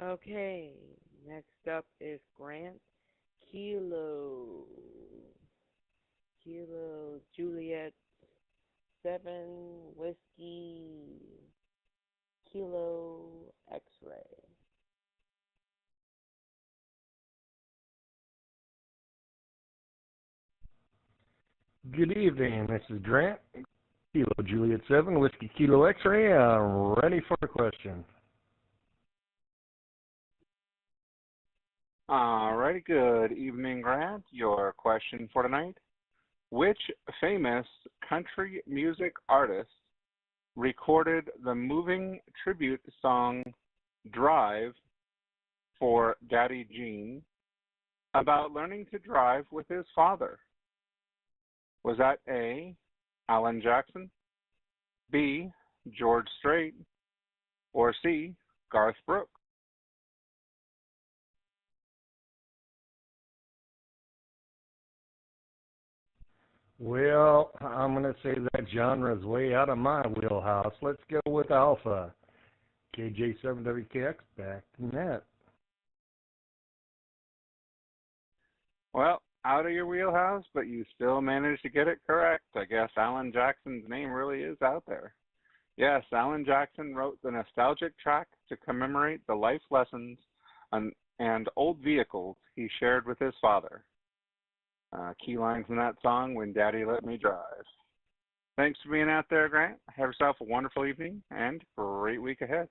Okay, next up is Grant, Kilo Juliet 7 Whiskey Kilo X-Ray. Good evening. This is Grant, Kilo Juliet 7 Whiskey Kilo X-Ray. I'm ready for the question. Alrighty, good evening, Grant. Your question for tonight. Which famous country music artist recorded the moving tribute song Drive for Daddy Gene about learning to drive with his father? Was that A, Alan Jackson, B, George Strait, or C, Garth Brooks? Well, I'm going to say that genre is way out of my wheelhouse. Let's go with Alpha. KJ7WKX, back to net. Well, out of your wheelhouse, but you still managed to get it correct. I guess Alan Jackson's name really is out there. Yes, Alan Jackson wrote the nostalgic track to commemorate the life lessons and old vehicles he shared with his father. Key lines in that song, When Daddy Let Me Drive. Thanks for being out there, Grant. Have yourself a wonderful evening and great week ahead.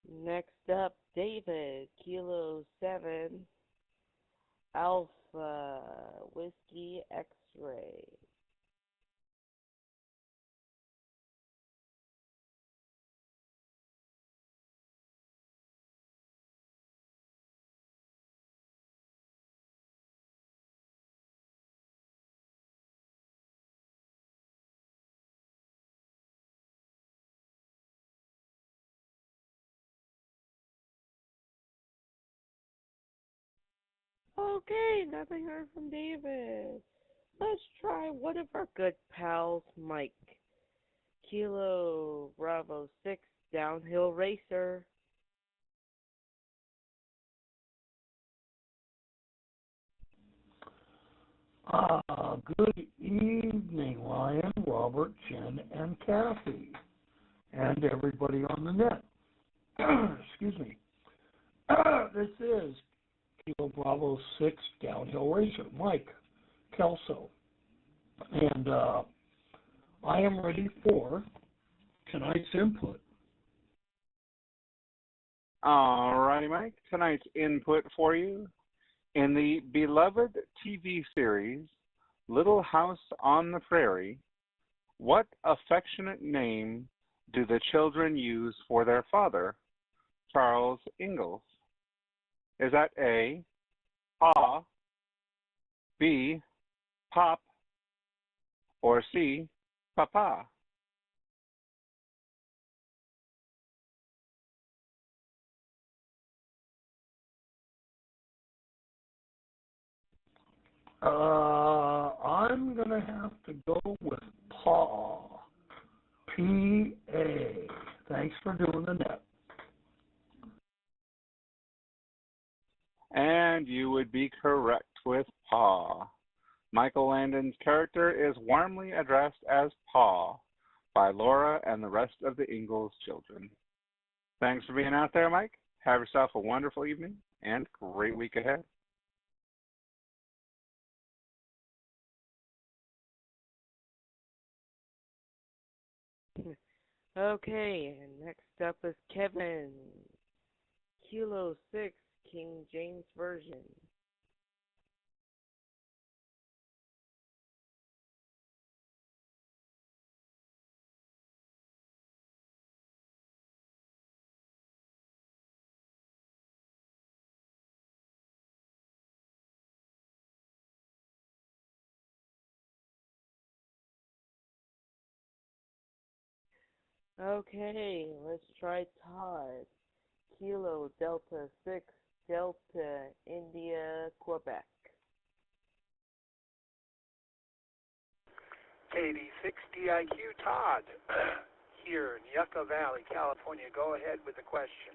Next up, David, Kilo 7 Alpha Whiskey X-Ray. Okay, nothing heard from David. Let's try one of our good pals, Mike. Kilo Bravo 6 Downhill Racer. Good evening, Ryan, Robert, Jen, and Kathy, and everybody on the net. Excuse me. This is Kilo Bravo 6 Downhill Racer, Mike Kelso, and I am ready for tonight's input. Alrighty, Mike. Tonight's input for you. In the beloved TV series Little House on the Prairie, what affectionate name do the children use for their father, Charles Ingalls? Is that A, Pa, B, Pop, or C, Papa? I'm going to have to go with PA. P-A. Thanks for doing the net. And you would be correct with Pa. Michael Landon's character is warmly addressed as Pa by Laura and the rest of the Ingalls children. Thanks for being out there, Mike. Have yourself a wonderful evening and great week ahead. Okay, and next up is Kevin. Kilo 6, King James Version. Okay, let's try Todd. Kilo Delta 6, Delta India, Quebec. KD6DIQ Todd, here in Yucca Valley, California. Go ahead with the question.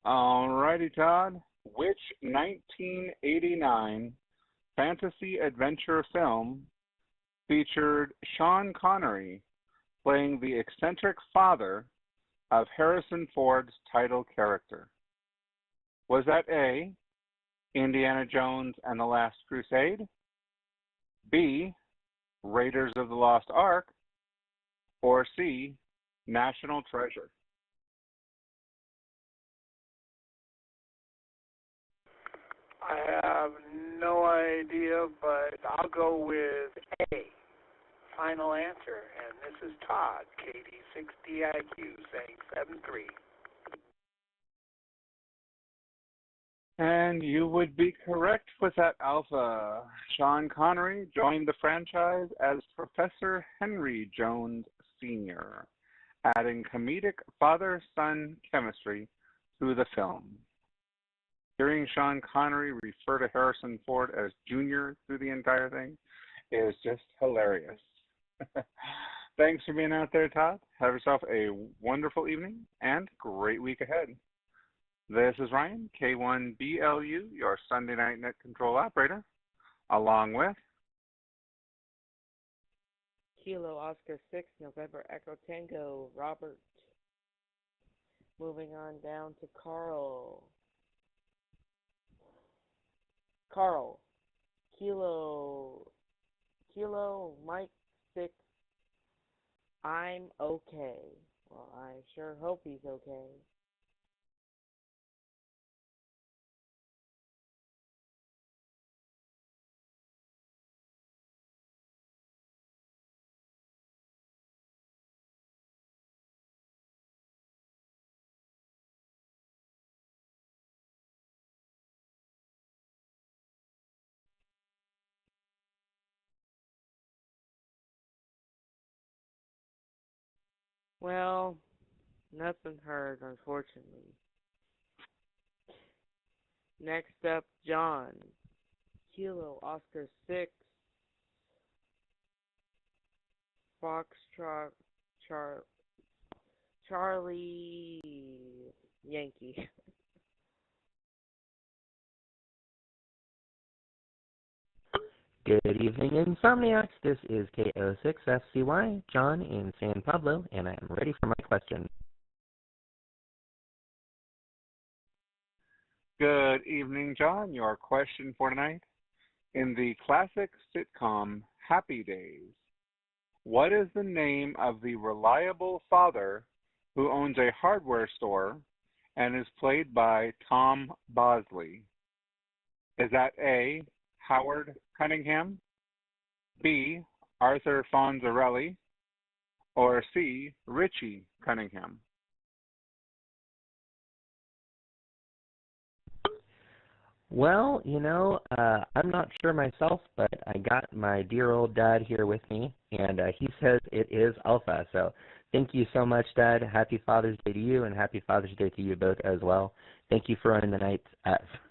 Alrighty, Todd. Which 1989 fantasy adventure film featured Sean Connery playing the eccentric father of Harrison Ford's title character? Was that A, Indiana Jones and the Last Crusade, B, Raiders of the Lost Ark, or C, National Treasure? I have no idea, but I'll go with A. Final answer, and this is Todd, KD6DIQ, saying 7-3. And you would be correct with that, Alpha. Sean Connery joined the franchise as Professor Henry Jones Sr., adding comedic father-son chemistry to the film. Hearing Sean Connery refer to Harrison Ford as Junior through the entire thing is just hilarious. Thanks for being out there, Todd. Have yourself a wonderful evening and great week ahead. This is Ryan, K1BLU, your Sunday night net control operator, along with Kilo Oscar 6, November Echo Tango, Robert. Moving on down to Carl. Carl, Kilo Mike 6, I'm okay. Well, I sure hope he's okay. Well, nothing heard, unfortunately. Next up, John. Kilo Oscar 6, Foxtrot Charlie Yankee. Good evening, Insomniacs. This is K06FCY, John in San Pablo, and I am ready for my question. Good evening, John. Your question for tonight. In the classic sitcom Happy Days, what is the name of the reliable father who owns a hardware store and is played by Tom Bosley? Is that A, Howard Cunningham, B, Arthur Fonzarelli, or C, Richie Cunningham? Well, I'm not sure myself, but I got my dear old dad here with me, and he says it is Alpha. So thank you so much, Dad. Happy Father's Day to you, and happy Father's Day to you both as well. Thank you for running the night,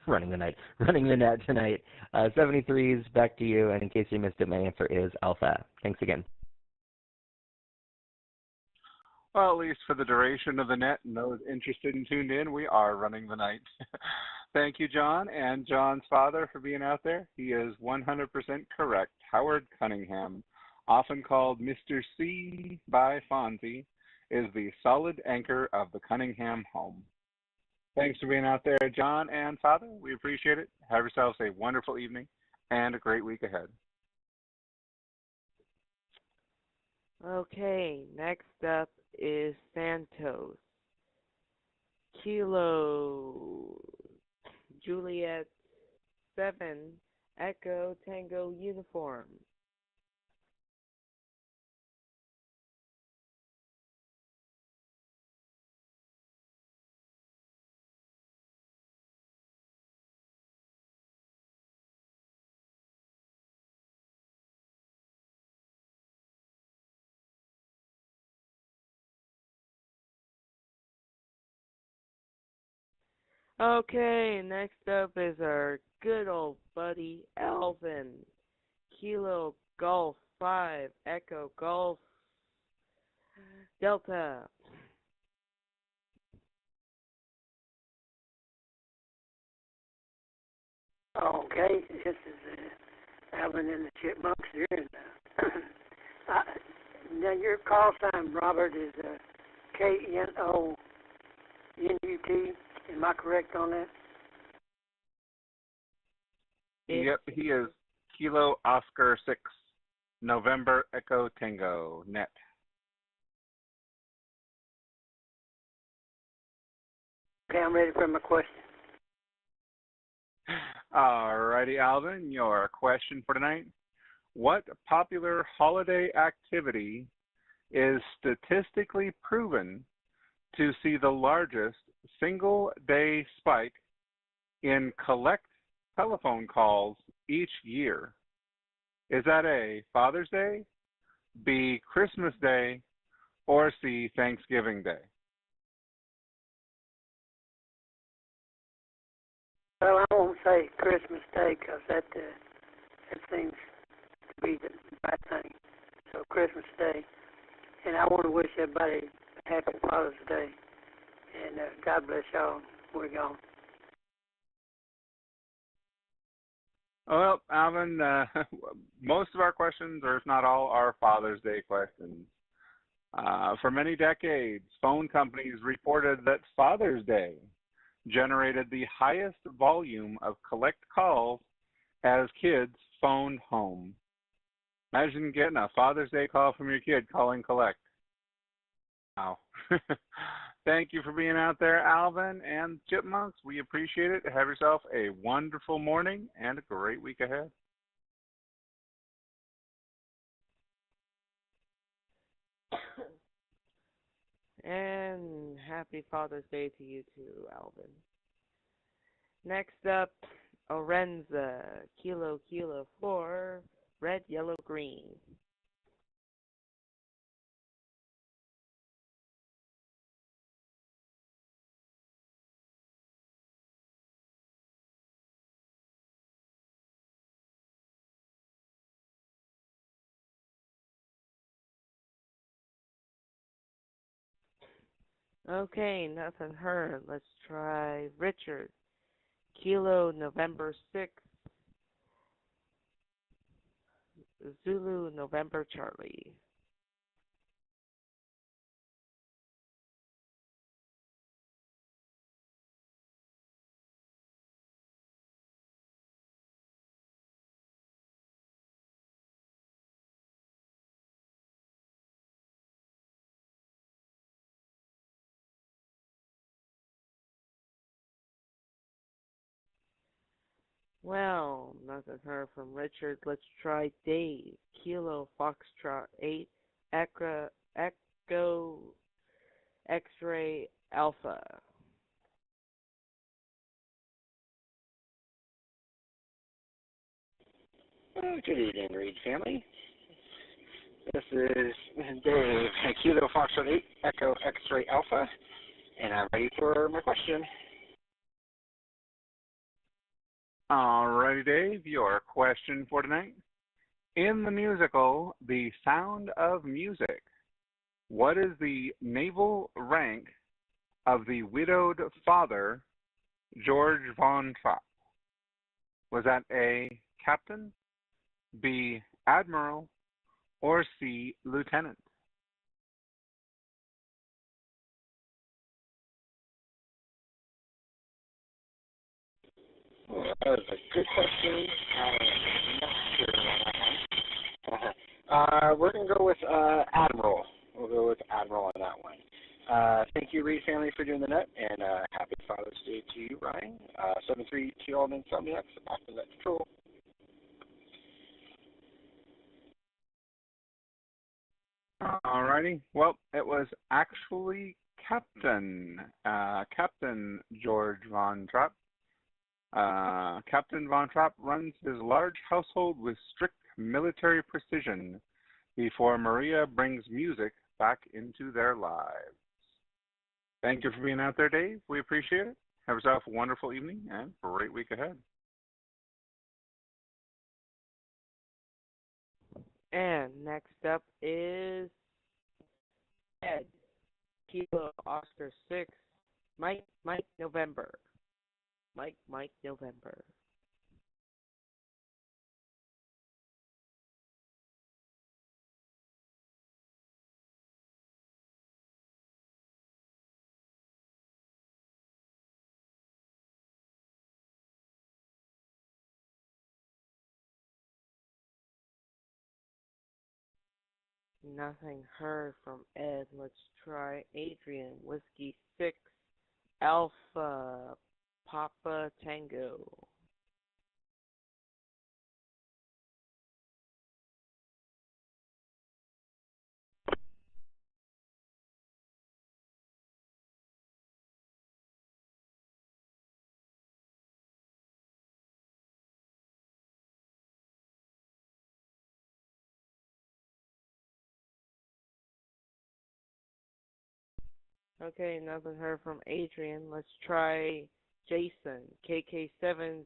running the net tonight. 73s, back to you, and in case you missed it, my answer is Alpha. Thanks again. Well, at least for the duration of the net and those interested and tuned in, we are running the night. Thank you, John, and John's father for being out there. He is 100% correct. Howard Cunningham, often called Mr. C by Fonzie, is the solid anchor of the Cunningham home. Thanks for being out there, John and Father. We appreciate it. Have yourselves a wonderful evening and a great week ahead. Okay, next up is Santos. Kilo Juliet 7 Echo Tango Uniform. Okay, next up is our good old buddy Alvin. Kilo Golf 5 Echo Golf Delta. Okay, this is Alvin and the Chipmunks here. And, now your call sign, Robert, is KNONUT. Am I correct on that? Yep, he is Kilo Oscar 6 November Echo Tango net. Okay, I'm ready for my question. Alrighty, Alvin, your question for tonight. What popular holiday activity is statistically proven to see the largest single-day spike in collect telephone calls each year? Is that A, Father's Day, B, Christmas Day, or C, Thanksgiving Day? Well, I won't say Christmas Day because that seems to be the right thing. So Christmas Day, and I want to wish everybody a happy Father's Day, and God bless y'all. We're gone. Well, Alvin, most of our questions, or if not all, are Father's Day questions. For many decades, phone companies reported that Father's Day generated the highest volume of collect calls as kids phoned home. Imagine getting a Father's Day call from your kid calling collect. Wow. Thank you for being out there, Alvin and Chipmunks. We appreciate it. Have yourself a wonderful morning and a great week ahead. And happy Father's Day to you too, Alvin. Next up, Orenza, Kilo 4, red, yellow, green. Okay, nothing heard. Let's try Richard. Kilo November 6, Zulu November Charlie. Well, nothing heard from Richard. Let's try Dave. Kilo Foxtrot 8, Echo Echo X-ray Alpha. Good evening, Reed family. This is Dave, Kilo Foxtrot 8, Echo X-ray Alpha, and I'm ready for my question. Alrighty, Dave, your question for tonight. In the musical The Sound of Music, what is the naval rank of the widowed father, George Von Trapp? Was that A, captain, B, admiral, or C, lieutenant? Well, that was a good question. I'm not sure on that one. We're going to go with admiral. We'll go with admiral on that one. Thank you, Reed family, for doing the net, and happy Father's Day to you, Ryan. 7-3 to all the Insomniacs, back to net control. Alrighty. Well, it was actually Captain George Von Trapp. Captain Von Trapp runs his large household with strict military precision before Maria brings music back into their lives. Thank you for being out there, Dave. We appreciate it. Have yourself a wonderful evening and a great week ahead. And next up is Ed, Kilo Oscar 6, Mike November. Mike November. Nothing heard from Ed. Let's try Adrian. Whiskey 6, Alpha, Papa Tango. Okay, nothing heard from Adrian. Let's try Jason, KK7ZSH.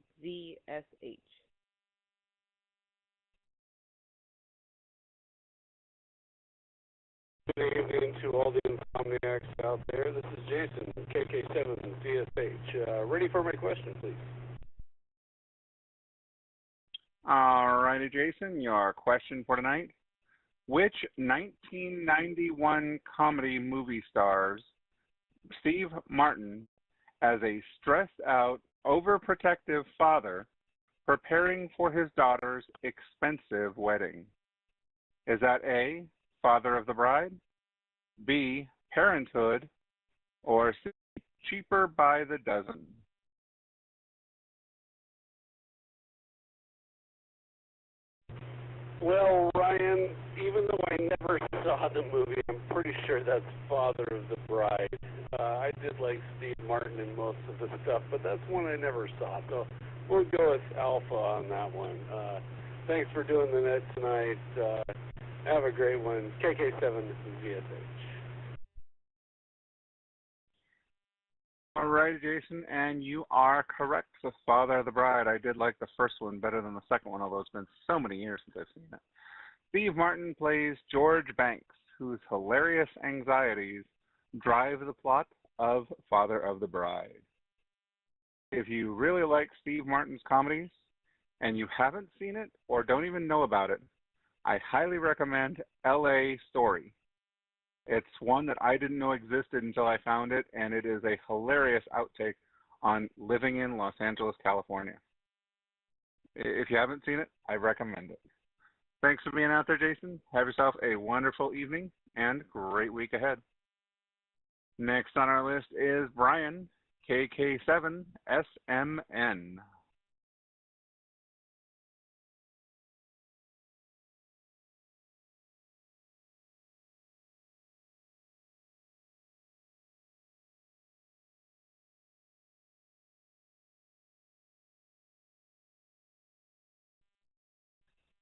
Good evening to all the Insomniacs out there. This is Jason, KK7ZSH. Ready for my question, please? Alrighty, Jason, your question for tonight. Which 1991 comedy movie stars Steve Martin as a stressed-out, overprotective father preparing for his daughter's expensive wedding? Is that A, Father of the Bride, B, Parenthood, or C, Cheaper by the Dozen? Well, Ryan, even though I never saw the movie, I'm pretty sure that's Father of the Bride. I did like Steve Martin in most of the stuff, but that's one I never saw. So we'll go with Alpha on that one. Thanks for doing the net tonight. Have a great one. KK7, this is VSH. All right, Jason, and you are correct. The Father of the Bride. I did like the first one better than the second one, although it's been so many years since I've seen it. Steve Martin plays George Banks, whose hilarious anxieties drive the plot of Father of the Bride. If you really like Steve Martin's comedies and you haven't seen it or don't even know about it, I highly recommend L.A. Story. It's one that I didn't know existed until I found it, and it is a hilarious outtake on living in Los Angeles, California. If you haven't seen it, I recommend it. Thanks for being out there, Jason. Have yourself a wonderful evening and great week ahead. Next on our list is Brian, KK7SMN.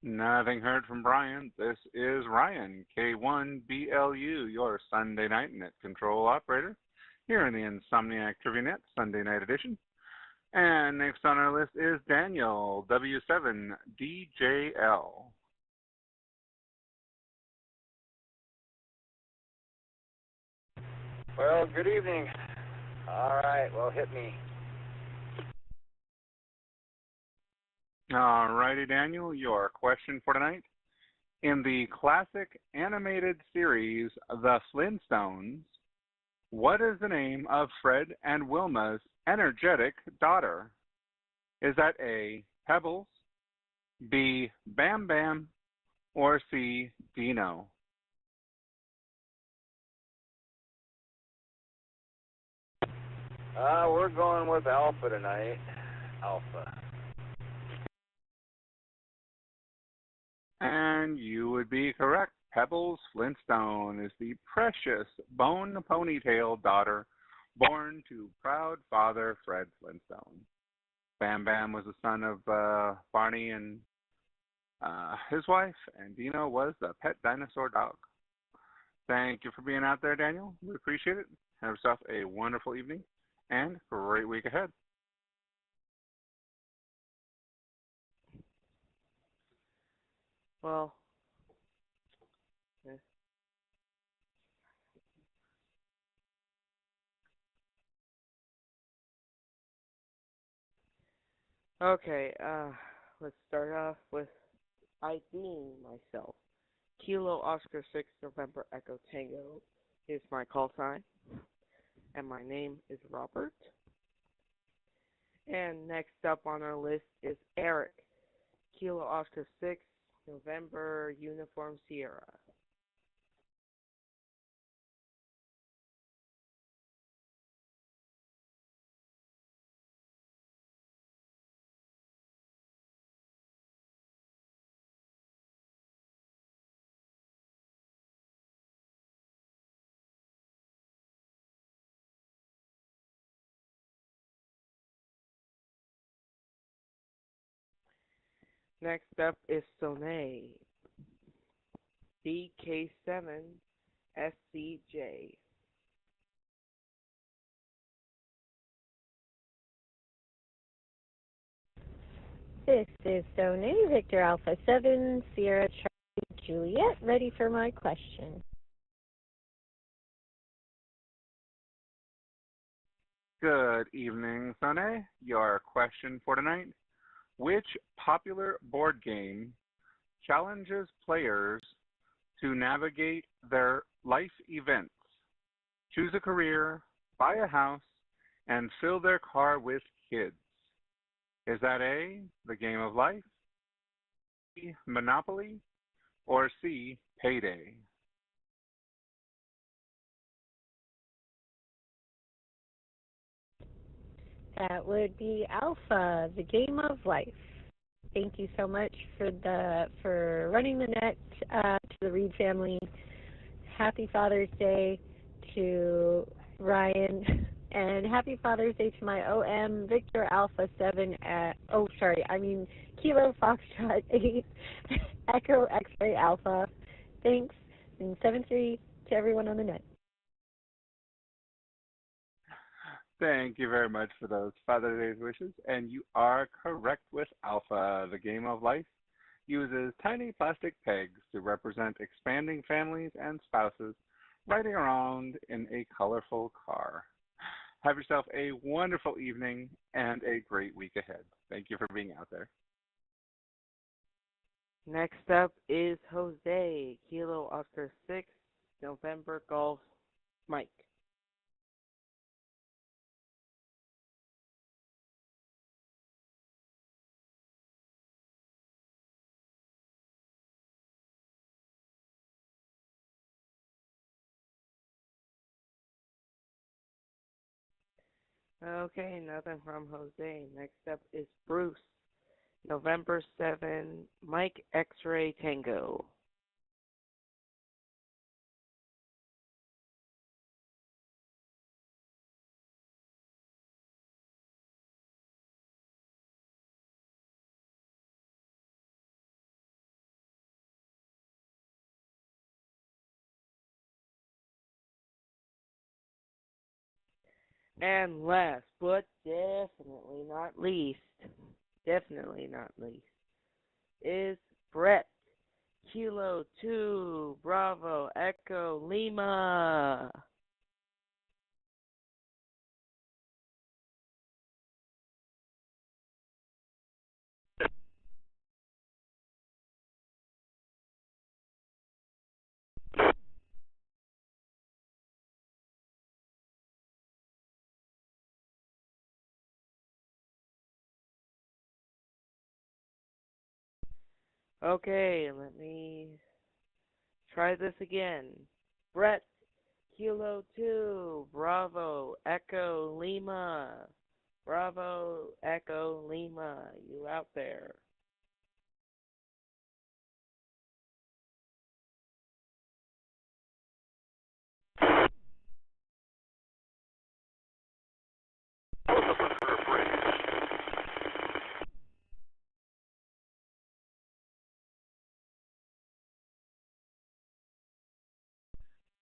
Nothing heard from Brian. This is Ryan, K1BLU, your Sunday night net control operator, here in the Insomniac Trivia Net Sunday Night Edition. And next on our list is Daniel, W7DJL. Well, good evening. All right, well, hit me. All righty, Daniel, your question for tonight. In the classic animated series The Flintstones, what is the name of Fred and Wilma's energetic daughter? Is that A, Pebbles, B, Bam Bam, or C, Dino? We're going with Alpha tonight. Alpha. And you would be correct. Pebbles Flintstone is the precious bone ponytail daughter born to proud father Fred Flintstone. Bam Bam was the son of Barney and his wife, and Dino was the pet dinosaur dog. Thank you for being out there, Daniel. We appreciate it. Have yourself a wonderful evening and great week ahead. Well, okay, let's start off with IDing myself. Kilo Oscar 6 November Echo Tango is my call sign, and my name is Robert. And next up on our list is Eric. Kilo Oscar 6 November Uniform Sierra. Next up is Soné. BK7SCJ. This is Soné, Victor Alpha 7, Sierra Charlie Juliet, ready for my question. Good evening, Soné. Your question for tonight. Which popular board game challenges players to navigate their life events, choose a career, buy a house, and fill their car with kids? Is that A, the game of life, B, Monopoly, or C, Payday? That would be Alpha, the game of life. Thank you so much for running the net to the Reed family. Happy Father's Day to Ryan, and happy Father's Day to my OM Victor Alpha 7 Kilo Foxtrot 8 Echo X-Ray Alpha. Thanks, and 7-3 to everyone on the net. Thank you very much for those Father's Day wishes. And you are correct with Alpha. The game of life uses tiny plastic pegs to represent expanding families and spouses riding around in a colorful car. Have yourself a wonderful evening and a great week ahead. Thank you for being out there. Next up is Jose, Kilo Oscar 6, November Golf Mike. Okay, nothing from Jose. Next up is Bruce, November 7, Mike X-Ray Tango. And last, but definitely not least, is Brett. Kilo 2, Bravo, Echo, Lima. Okay, let me try this again. Brett, Kilo 2, Bravo, Echo, Lima. Bravo, Echo, Lima. You out there?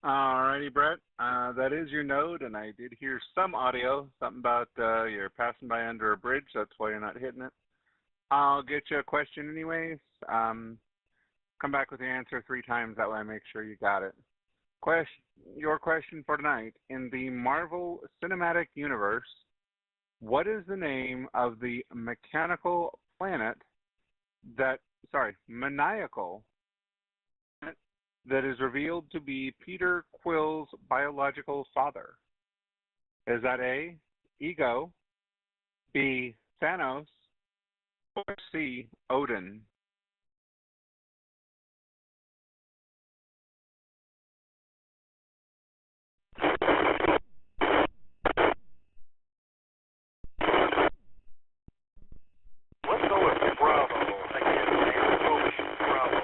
Alrighty, Brett. That is your node, and I did hear some audio, something about you're passing by under a bridge. That's why you're not hitting it. I'll get you a question anyways. Come back with the answer 3 times. That way I make sure you got it. Your question for tonight. In the Marvel Cinematic Universe, what is the name of the maniacal planet that is revealed to be Peter Quill's biological father? Is that A, Ego, B, Thanos, or C, Odin? Let's go with Bravo. Again, Bravo.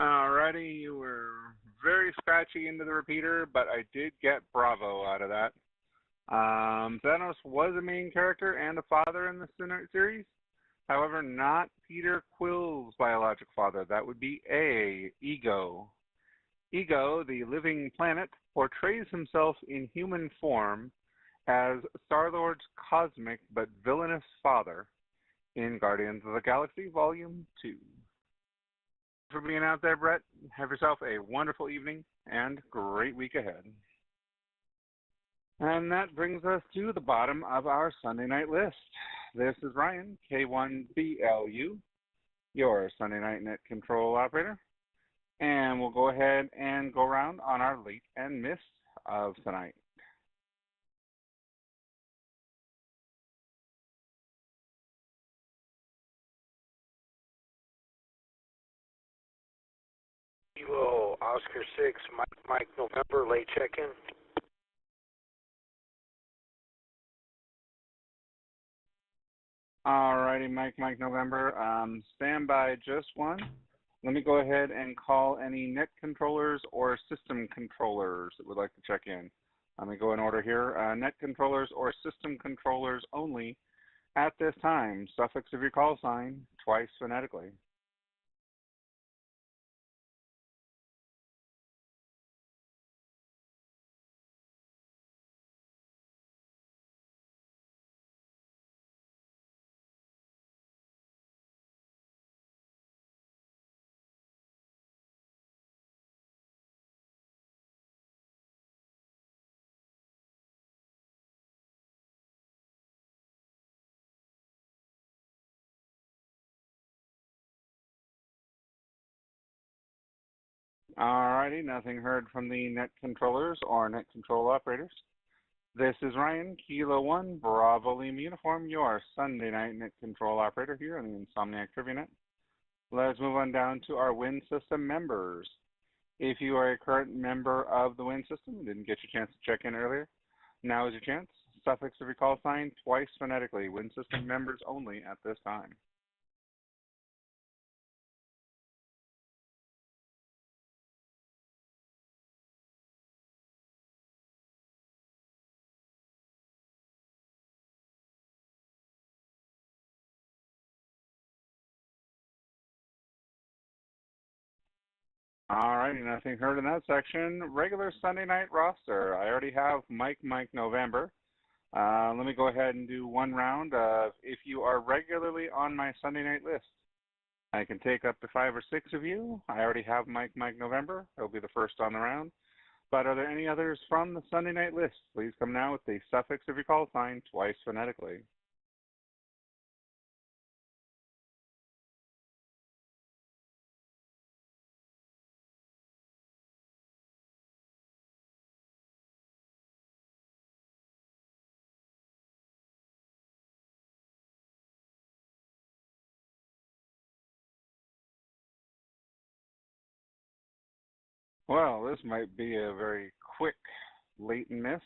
Alrighty, you were very scratchy into the repeater, but I did get Bravo out of that. Thanos was a main character and a father in the series. However, not Peter Quill's biological father. That would be A, Ego. Ego, the living planet, portrays himself in human form as Star-Lord's cosmic but villainous father in Guardians of the Galaxy Volume 2. For being out there, Brett. Have yourself a wonderful evening and great week ahead. And that brings us to the bottom of our Sunday night list. This is Ryan, K1BLU, your Sunday night net control operator. And we'll go ahead and go around on our late and miss of tonight. Kilo Oscar 6, Mike November, late check-in. Alrighty, Mike November. Stand by just one. Let me go ahead and call any net controllers or system controllers that would like to check in. Let me go in order here. Net controllers or system controllers only at this time. Suffix of your call sign, twice phonetically. Alrighty, nothing heard from the net controllers or net control operators. This is Ryan, Kilo 1, Bravo Lima Uniform, your Sunday night net control operator here on the Insomniac Trivia Net. Let's move on down to our WIN system members. If you are a current member of the WIN system, didn't get your chance to check in earlier, now is your chance. Suffix of your call sign, twice phonetically. WIN system members only at this time. All righty, nothing heard in that section. Regular Sunday night roster. I already have Mike November. Let me go ahead and do one round of if you are regularly on my Sunday night list. I can take up to 5 or 6 of you. I already have Mike November. He'll be the first on the round. But are there any others from the Sunday night list? Please come now with the suffix of your call sign twice phonetically. Well, this might be a very quick late and missed.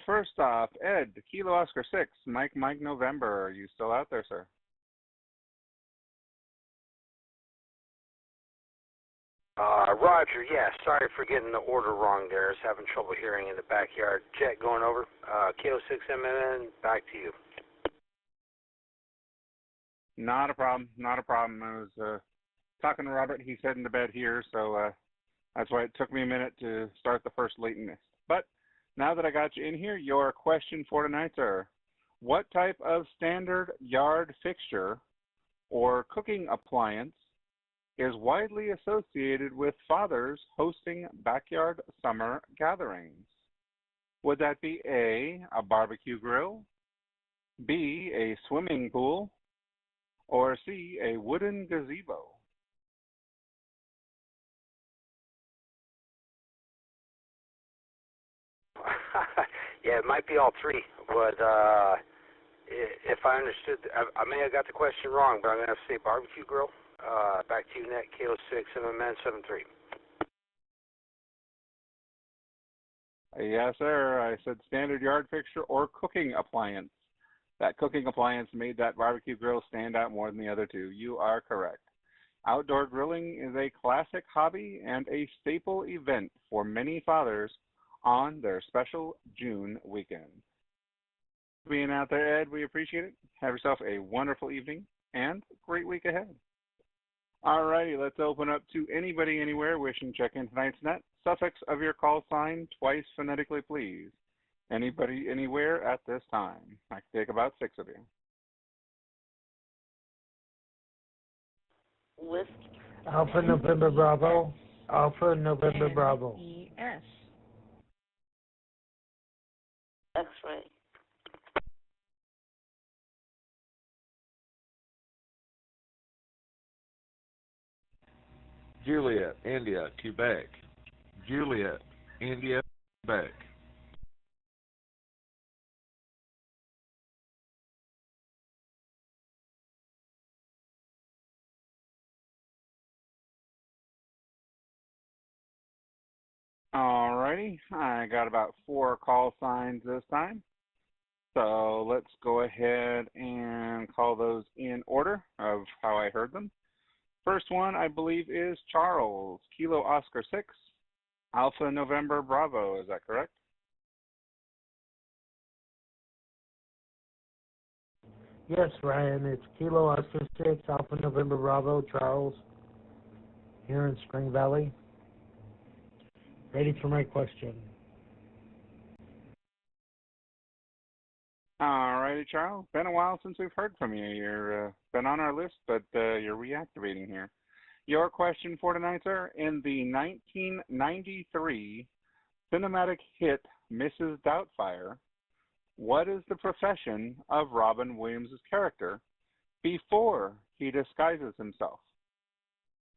First off, Ed, Kilo Oscar 6, Mike November. Are you still out there, sir? Roger, yeah, sorry for getting the order wrong there. I was having trouble hearing in the backyard. Jet going over. K06MN, back to you. Not a problem. Not a problem. I was talking to Robert. He's heading to bed here, so that's why it took me a minute to start the first late and missed. But now that I got you in here, your question for tonight, sir. What type of standard yard fixture or cooking appliance is widely associated with fathers hosting backyard summer gatherings? Would that be A, a barbecue grill, B, a swimming pool, or C, a wooden gazebo? Yeah, it might be all three, but if I understood, I may have got the question wrong, but I'm going to have to say barbecue grill. Back to you, net K06MN73. Yes, sir. I said standard yard fixture or cooking appliance. That cooking appliance made that barbecue grill stand out more than the other two. You are correct. Outdoor grilling is a classic hobby and a staple event for many fathers on their special June weekend. Being out there, Ed, we appreciate it. Have yourself a wonderful evening and great week ahead. All righty, let's open up to anybody anywhere wishing to check in tonight's net. Suffix of your call sign twice phonetically, please. Anybody anywhere at this time. I can take about 6 of you. List. Alpha November Bravo. Alpha November Bravo. E-S. X-ray. Juliet, India, Quebec. Juliet, India, Quebec. All righty, I got about 4 call signs this time. So let's go ahead and call those in order of how I heard them. First one, I believe, is Charles, Kilo Oscar 6, Alpha November Bravo. Is that correct? Yes, Ryan, it's Kilo Oscar 6, Alpha November Bravo, Charles, here in Spring Valley. Ready for my question. All righty, Charles. Been a while since we've heard from you. You've been on our list, but you're reactivating here. Your question for tonight, sir. In the 1993 cinematic hit Mrs. Doubtfire, what is the profession of Robin Williams' character before he disguises himself?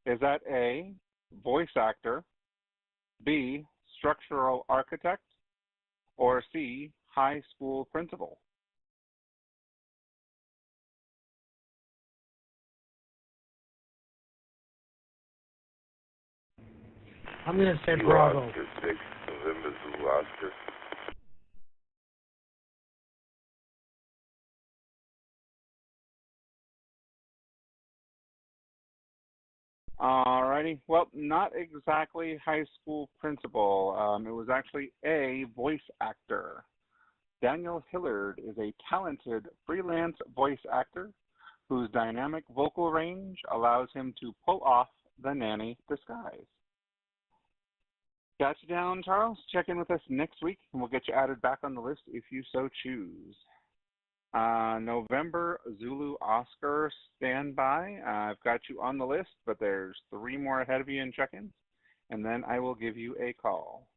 Is that A, voice actor, B, structural architect, or C, high school principal? I'm going to say Bravo. Oscar 6, November Zulu Oscar. Alrighty. Well, not exactly high school principal. It was actually a voice actor. Daniel Hillard is a talented freelance voice actor whose dynamic vocal range allows him to pull off the nanny disguise. Got you down, Charles. Check in with us next week, and we'll get you added back on the list if you so choose. November Zulu Oscar standby. I've got you on the list, but there's 3 more ahead of you in check-ins, and then I will give you a call.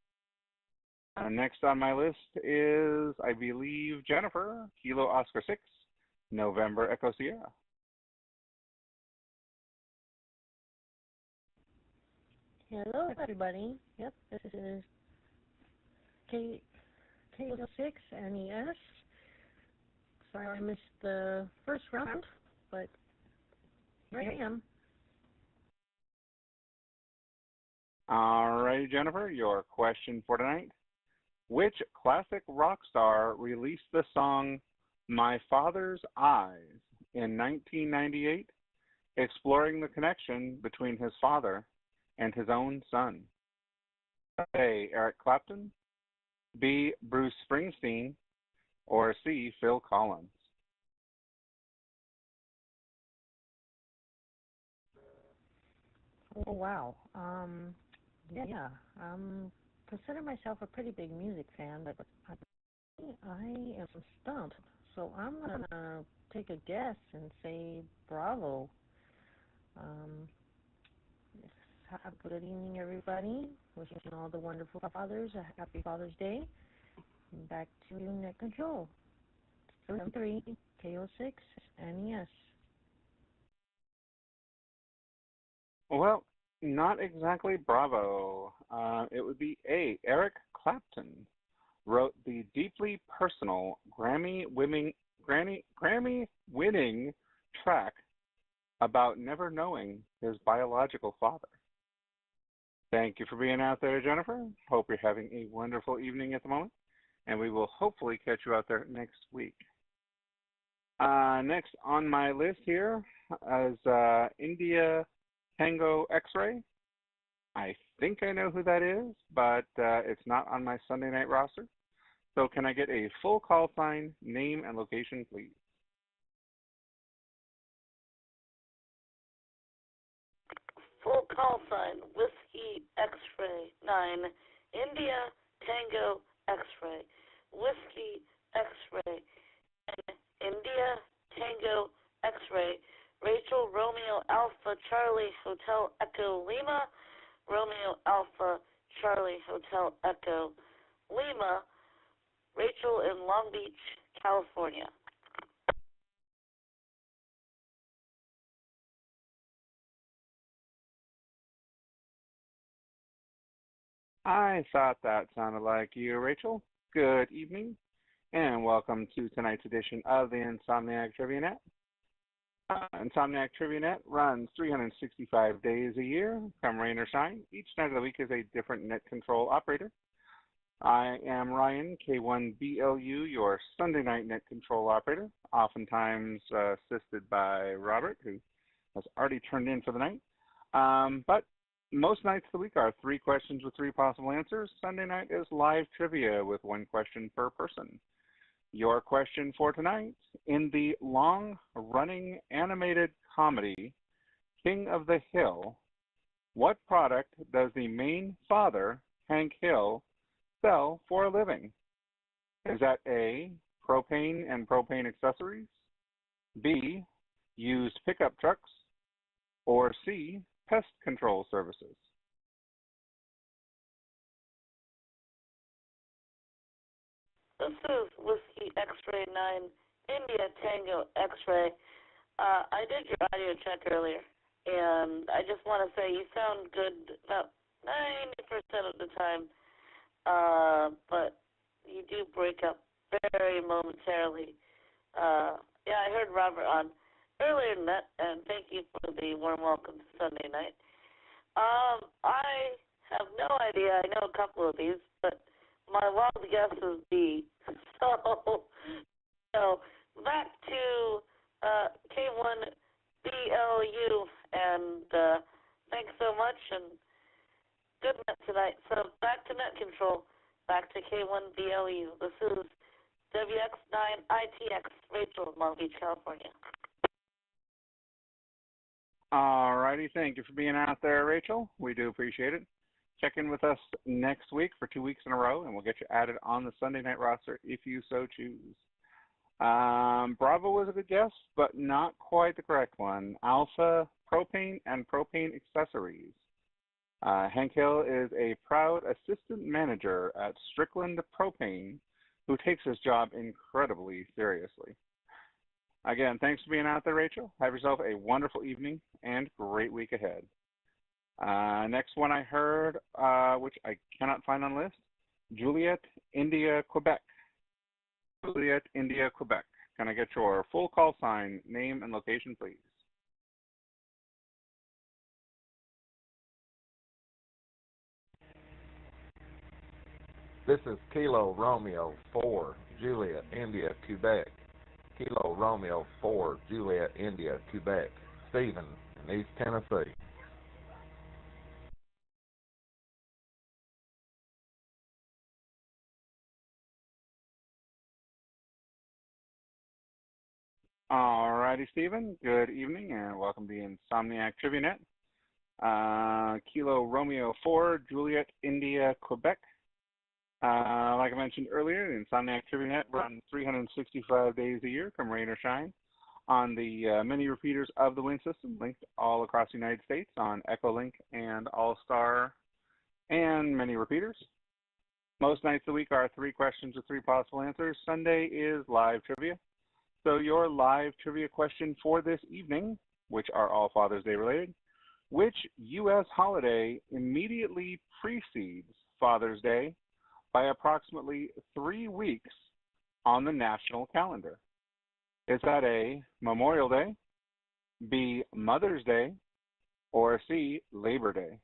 Next on my list is, I believe, Jennifer, Kilo Oscar 6, November Echo Sierra. Hello, everybody. Yep, this is K6 NES. Sorry I missed the first round, but here I am. All right, Jennifer, your question for tonight. Which classic rock star released the song My Father's Eyes in 1998, exploring the connection between his father and his own son? A, Eric Clapton, B, Bruce Springsteen, or C, Phil Collins? Oh, wow. Yeah, consider myself a pretty big music fan, but I am stumped. So I'm going to take a guess and say Bravo. Have a good evening, everybody. Wishing all the wonderful fathers a happy Father's Day. And back to Net Control. 3 KO6 NES. Well, not exactly Bravo. It would be A, Eric Clapton wrote the deeply personal Grammy-winning track about never knowing his biological father. Thank you for being out there, Jennifer. Hope you're having a wonderful evening at the moment, and we will hopefully catch you out there next week. Next on my list here is India Tango X-Ray. I think I know who that is, but it's not on my Sunday night roster. So can I get a full call sign, name, and location, please? Full call sign, Whiskey X-Ray 9, India Tango X-Ray, Whiskey X-Ray, and India Tango X-Ray, Rachel Romeo Alpha Charlie Hotel Echo Lima, Romeo Alpha Charlie Hotel Echo Lima, Rachel in Long Beach, California. I thought that sounded like you, Rachel. Good evening, and welcome to tonight's edition of the Insomniac Trivia Net. Insomniac Trivia Net runs 365 days a year, come rain or shine. Each night of the week is a different net control operator. I am Ryan, K1BLU, your Sunday night net control operator, oftentimes assisted by Robert, who has already turned in for the night. But most nights of the week are 3 questions with 3 possible answers. Sunday night is live trivia with 1 question per person. Your question for tonight: in the long-running animated comedy King of the Hill, what product does the main father, Hank Hill, sell for a living? Is that A, propane and propane accessories, B, used pickup trucks, or C, pest control services? This is Whiskey X-Ray 9, India Tango X-Ray. I did your audio check earlier, and I just want to say you sound good about 90% of the time, but you do break up very momentarily. Yeah, I heard Robert on earlier than that, and thank you for the warm welcome to Sunday night. I have no idea. I know a couple of these, but my wild guess is B. So back to K1BLU, and thanks so much, and good night tonight. So back to net control, back to K1BLU. This is WX9ITX, Rachel, Long Beach, California. All righty. Thank you for being out there, Rachel. We do appreciate it. Check in with us next week for 2 weeks in a row, and we'll get you added on the Sunday night roster if you so choose. Bravo was a good guess, but not quite the correct one. Alpha, propane, and propane accessories. Hank Hill is a proud assistant manager at Strickland Propane who takes his job incredibly seriously. Again, thanks for being out there, Rachel. Have yourself a wonderful evening and great week ahead. Next one I heard, which I cannot find on the list, Juliet, India, Quebec. Juliet, India, Quebec. Can I get your full call sign, name, and location, please? This is Kilo Romeo 4, Juliet, India, Quebec. Kilo Romeo 4, Juliet, India, Quebec. Stephen in East Tennessee. All righty, Stephen. Good evening and welcome to the Insomniac Trivia Net. Kilo Romeo 4, Juliet, India, Quebec. Like I mentioned earlier, the Insomniac Trivia Net runs 365 days a year, come rain or shine, on the many repeaters of the Win system, linked all across the United States on Echolink and All-Star and many repeaters. Most nights of the week are 3 questions with 3 possible answers. Sunday is live trivia. So your live trivia question for this evening, which are all Father's Day related, which U.S. holiday immediately precedes Father's Day by approximately 3 weeks on the national calendar? Is that A, Memorial Day, B, Mother's Day, or C, Labor Day?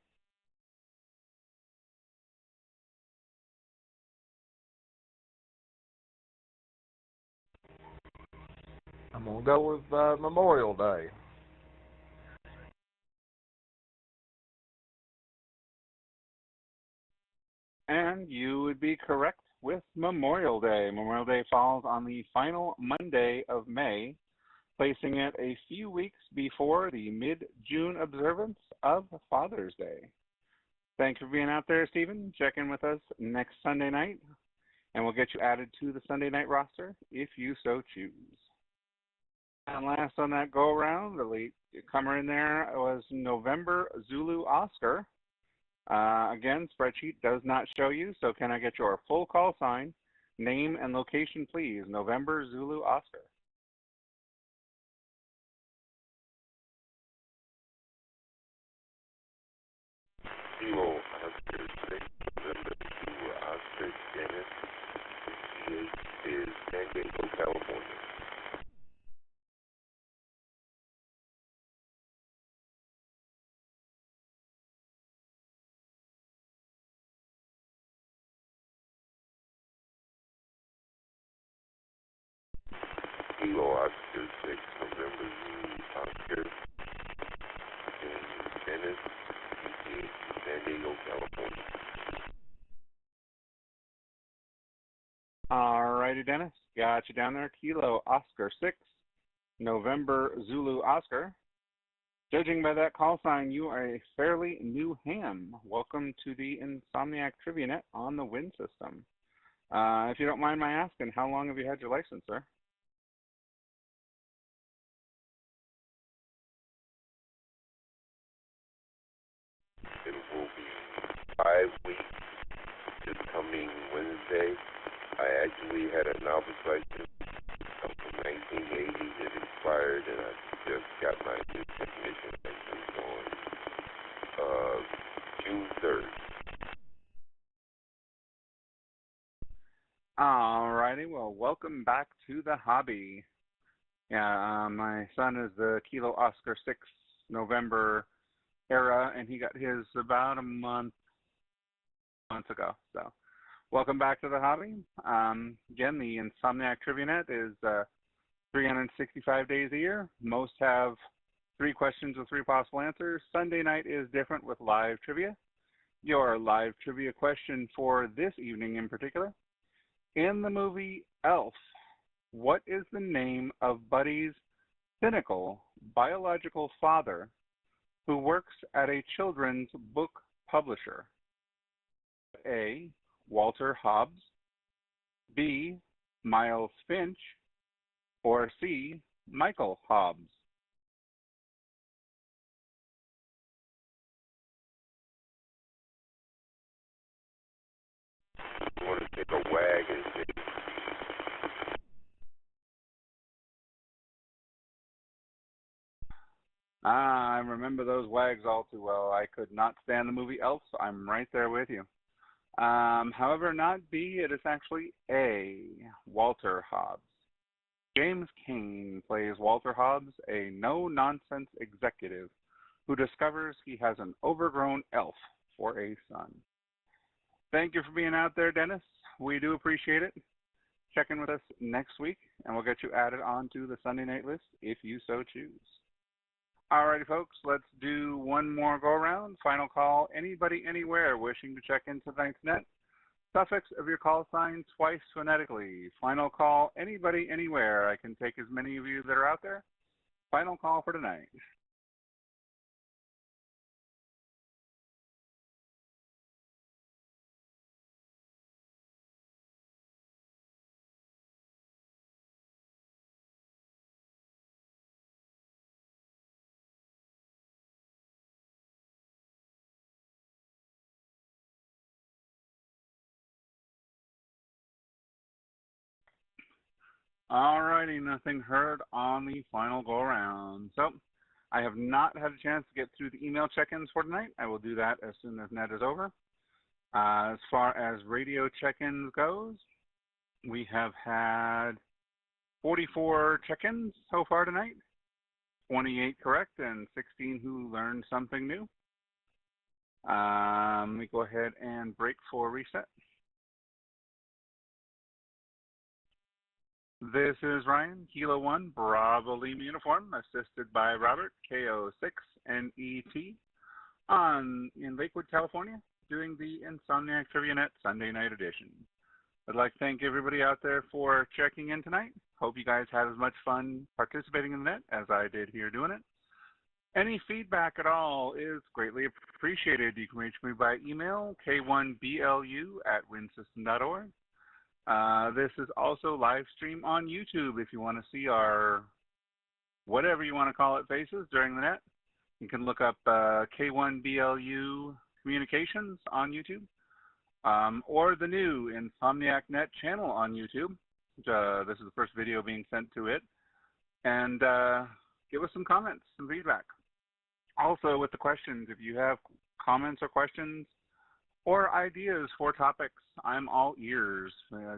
I'm going to go with Memorial Day. And you would be correct with Memorial Day. Memorial Day falls on the final Monday of May, placing it a few weeks before the mid-June observance of Father's Day. Thanks for being out there, Stephen. Check in with us next Sunday night, and we'll get you added to the Sunday night roster if you so choose. And last on that go-around, the late comer in there was November Zulu Oscar. Again, spreadsheet does not show you, so can I get your full call sign, name, and location, please? November Zulu Oscar. Kilo Oscar 6, November Zulu Oscar Dennis, is San Diego, California. Kilo Oscar 6, November Zulu Oscar, and Dennis, San Diego, California. All righty, Dennis. Got you down there. Kilo Oscar 6, November Zulu Oscar. Judging by that call sign, you are a fairly new ham. Welcome to the Insomniac Trivia Net on the Win system. If you don't mind my asking, how long have you had your license, sir? It will be 5 weeks this coming Wednesday. I actually had a novice license from 1980 that expired, and I just got my new technician license on June 3rd. All righty. Well, welcome back to the hobby. Yeah, my son is the Kilo Oscar 6 November era, and he got his about a month ago. So welcome back to the hobby. Again, the Insomniac Trivia Net is 365 days a year. Most have 3 questions with 3 possible answers. Sunday night is different with live trivia. Your live trivia question for this evening in particular. In the movie Elf, what is the name of Buddy's cynical biological father who works at a children's book publisher? A. Walter Hobbs, B. Miles Finch, or C. Michael Hobbs? I want to take a wag and see. I remember those wags all too well. I could not stand the movie Elf, so I'm right there with you. However, not B, it is actually A, Walter Hobbs. James Cain plays Walter Hobbs, a no-nonsense executive who discovers he has an overgrown elf for a son. Thank you for being out there, Dennis. We do appreciate it. Check in with us next week, and we'll get you added onto the Sunday night list if you so choose. Alrighty, folks, let's do one more go-around. Final call, anybody, anywhere wishing to check into tonight's net. Suffix of your call sign twice phonetically. Final call, anybody, anywhere. I can take as many of you that are out there. Final call for tonight. Alrighty, nothing heard on the final go-around. So, I have not had a chance to get through the email check-ins for tonight. I will do that as soon as net is over. As far as radio check-ins goes, we have had 44 check-ins so far tonight, 28 correct, and 16 who learned something new. Let me go ahead and break for reset. This is Ryan, Kilo 1, Bravo Lima Uniform, assisted by Robert, K06NET, in Lakewood, California, doing the Insomniac Trivia Net Sunday Night Edition. I'd like to thank everybody out there for checking in tonight. Hope you guys had as much fun participating in the net as I did here doing it. Any feedback at all is greatly appreciated. You can reach me by email, K1BLU@winsystem.org. This is also live stream on YouTube if you want to see our, whatever you want to call it, faces during the net. You can look up K1BLU Communications on YouTube, or the new Insomniac Net channel on YouTube. This is the first video being sent to it. And give us some comments, some feedback. Also, with the questions, if you have comments or questions or ideas for topics, I'm all ears.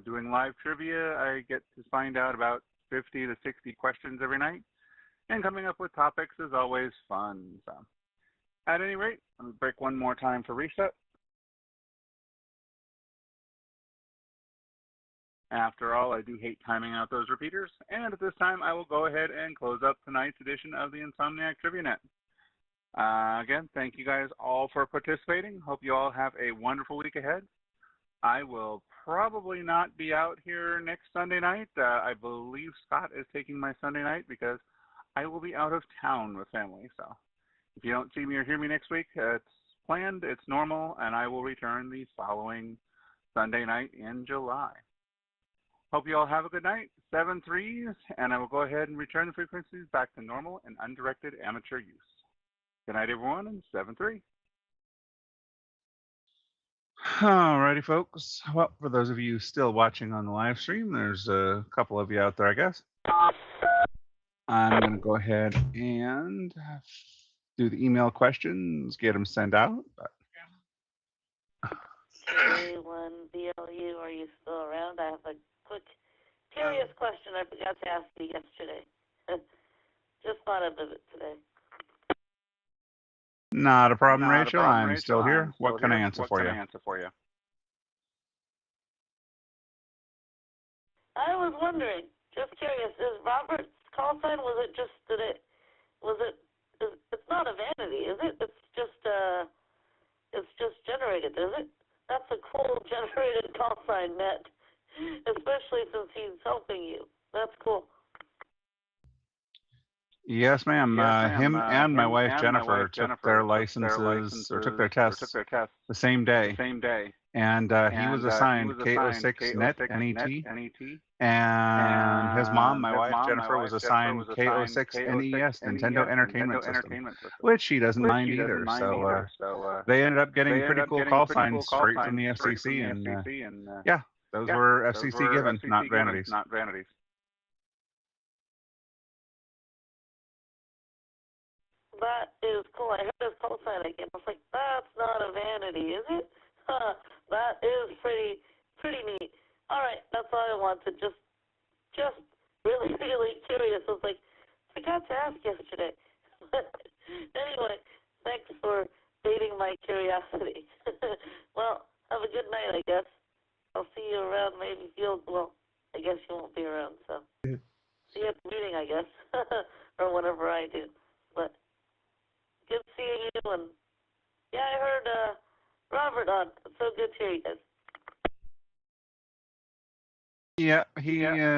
Doing live trivia, I get to find out about 50 to 60 questions every night, and coming up with topics is always fun. So, at any rate, let me break one more time for reset. After all, I do hate timing out those repeaters, and at this time, I will go ahead and close up tonight's edition of the Insomniac Trivia Net. Again, thank you guys all for participating. Hope you all have a wonderful week ahead. I will probably not be out here next Sunday night. I believe Scott is taking my Sunday night because I will be out of town with family. So if you don't see me or hear me next week, it's planned, it's normal, and I will return the following Sunday night in July. Hope you all have a good night. 7 3s, and I will go ahead and return the frequencies back to normal and undirected amateur use. Good night, everyone, and 7 3. Alrighty, folks. Well, for those of you still watching on the live stream, there's a couple of you out there, I guess. I'm going to go ahead and do the email questions, get them sent out. K1BLU, are you still around? I have a quick, curious question I forgot to ask you yesterday. Just thought of it today. Not a problem, Rachel. I'm still here. What can I answer for you? I was wondering, just curious, is Robert's call sign, it's not a vanity, is it? It's just generated, is it? That's a cool generated call sign, Net, especially since he's helping you. That's cool. Yes, ma'am. Him and my wife Jennifer took their took licenses or took their tests their tests the same the day, same day, and he was and he assigned was assigned KO6 NET KO6 NET, NET NET, and his mom, and my his wife mom, my Jennifer, was wife Jennifer, assigned was assigned KO6 KO6 NES Nintendo NES Entertainment Nintendo System, Entertainment System, which she doesn't which mind she doesn't either. mind So either. So they ended up getting they ended pretty up cool getting call pretty signs cool call straight from signs the straight from FCC, the and FCC, and yeah, those yeah, were those FCC were given, not FCC given, vanities. not vanities. That is cool. I heard this call sign again. I was like, that's not a vanity, is it? That is pretty neat. All right, that's all I wanted. Just really, really curious. I was like, I forgot to ask yesterday. But anyway, thanks for baiting my curiosity. Well, have a good night, I guess. I'll see you around maybe field. Well, I guess you won't be around, so see you at the meeting, I guess, or whatever I do. But good seeing you, and yeah, I heard Robert on. It's so good to hear you guys. Yeah,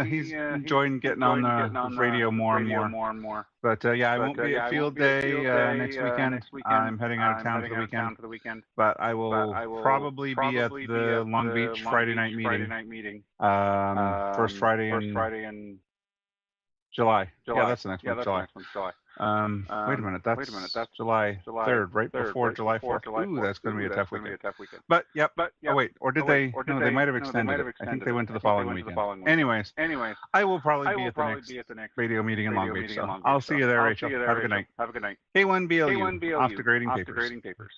he's enjoying getting on the radio more and Radio more. more and more. But yeah, I won't be Yeah, at I field won't be at day field day next weekend. next weekend. I'm heading out of town for the weekend. But I will probably be at the Long Beach Friday night meeting. meeting. First Friday in July. Yeah, that's the next one, July. July. Wait a minute, that's July 3rd, right before July 4th. Ooh, that's going to be a tough weekend. But yep. Oh wait, or did they? No, they might have extended it. I think they went to the following weekend. Anyways, I will probably be at the next radio meeting in Long Beach. So I'll see you there, Rachel. Have a good night. Have a good night. K1BLU, off to grading off papers. to grading papers.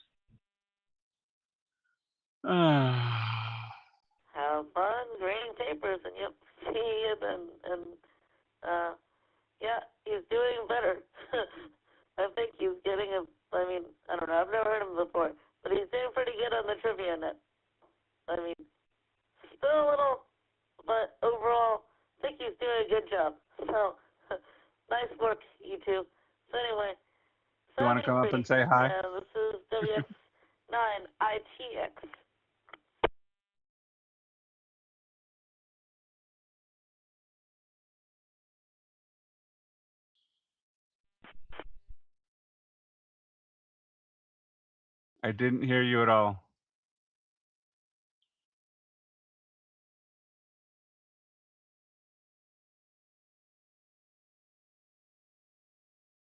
Have fun grading papers, and yep, see you and yeah, he's doing better. I think he's getting I don't know, I've never heard him before, but he's doing pretty good on the trivia net. I mean, still a little, but overall, I think he's doing a good job. So, nice work, you two. So anyway, You want to come up and say hi? this is WX9ITX. I didn't hear you at all.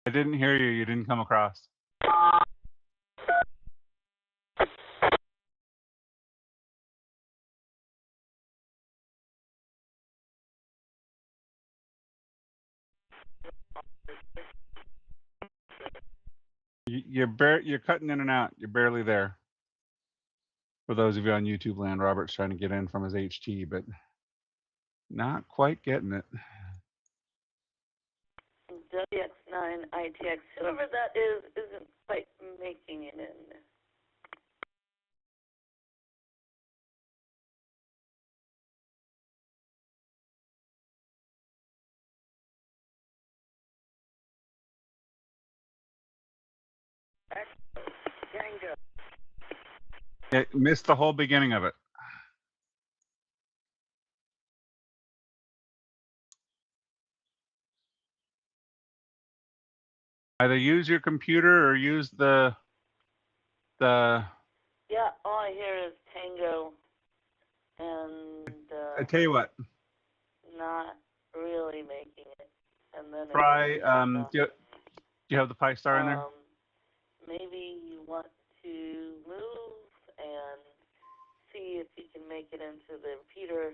I didn't hear you. You didn't come across. You're cutting in and out. You're barely there. For those of you on YouTube land, Robert's trying to get in from his HT, but not quite getting it. WX9ITX. Whoever that is isn't quite making it in. It missed the whole beginning of it. Either use your computer or use the. Yeah, all I hear is Tango, and I tell you what. not really making it. And then Try. Do you have the Pi Star in there? Maybe you want to move and see if you can make it into the repeater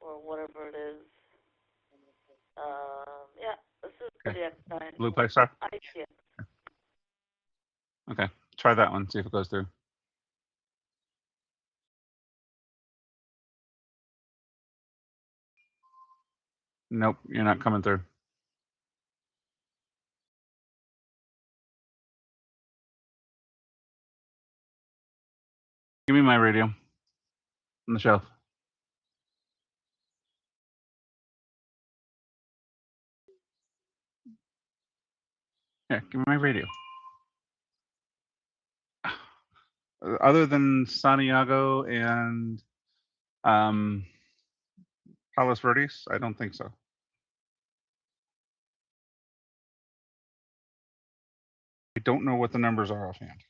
or whatever it is. Yeah, this is WX9. Blue Pi Star? ITX. Okay. Try that one. See if it goes through. Nope, you're not coming through. Give me my radio on the shelf. Yeah, give me my radio. Other than Santiago and Palos Verdes, I don't think so. don't know what the numbers are offhand.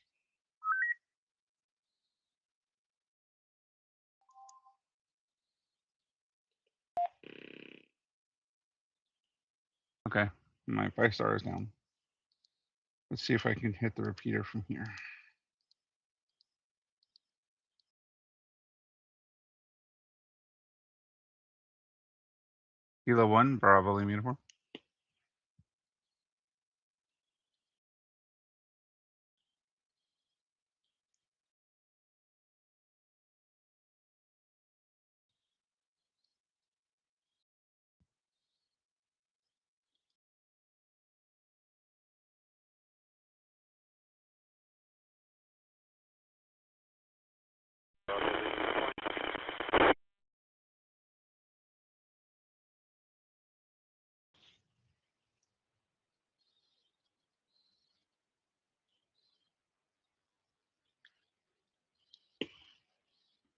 Okay, my 5-star is down. Let's see if I can hit the repeater from here. Kilo 1, Bravo Lima uniform.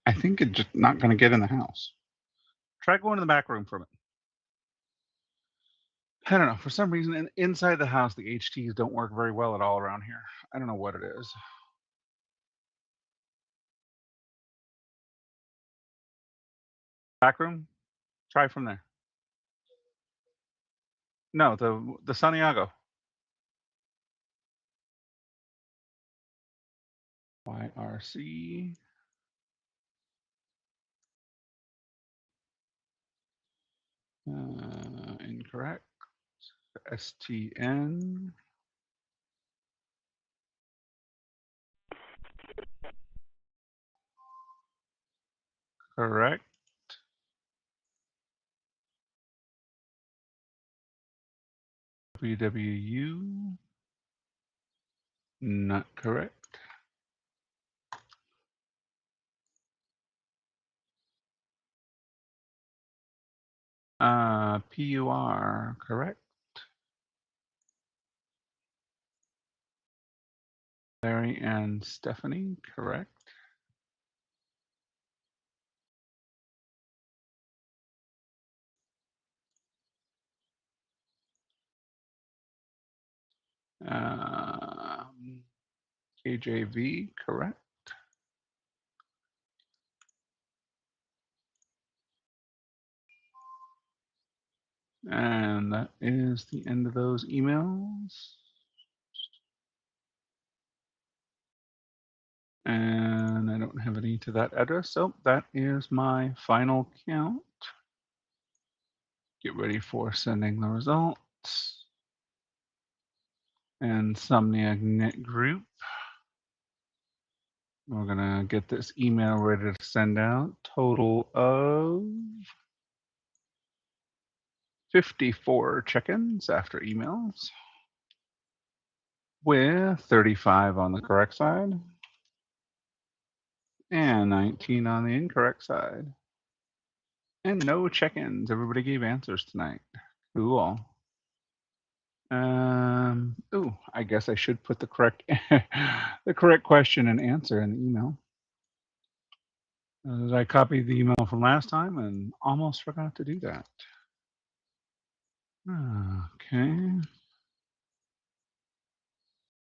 I think it's just not going to get in the house. Try going to the back room from it. I don't know. For some reason, inside the house, the HTs don't work very well at all around here. I don't know what it is. Back room? Try from there. No, the Santiago. YRC. Incorrect. STN. Correct. WWU. Not correct. PUR. Correct. Larry and Stephanie. Correct. KJV. Correct. And that is the end of those emails. And I don't have any to that address, so that is my final count. Get ready for sending the results. Insomniac Net Group. We're gonna get this email ready to send out. Total of 54 check-ins after emails, with 35 on the correct side and 19 on the incorrect side. And no check-ins. Everybody gave answers tonight. Cool. I guess I should put the correct the correct question and answer in the email. I copied the email from last time and almost forgot to do that. Okay.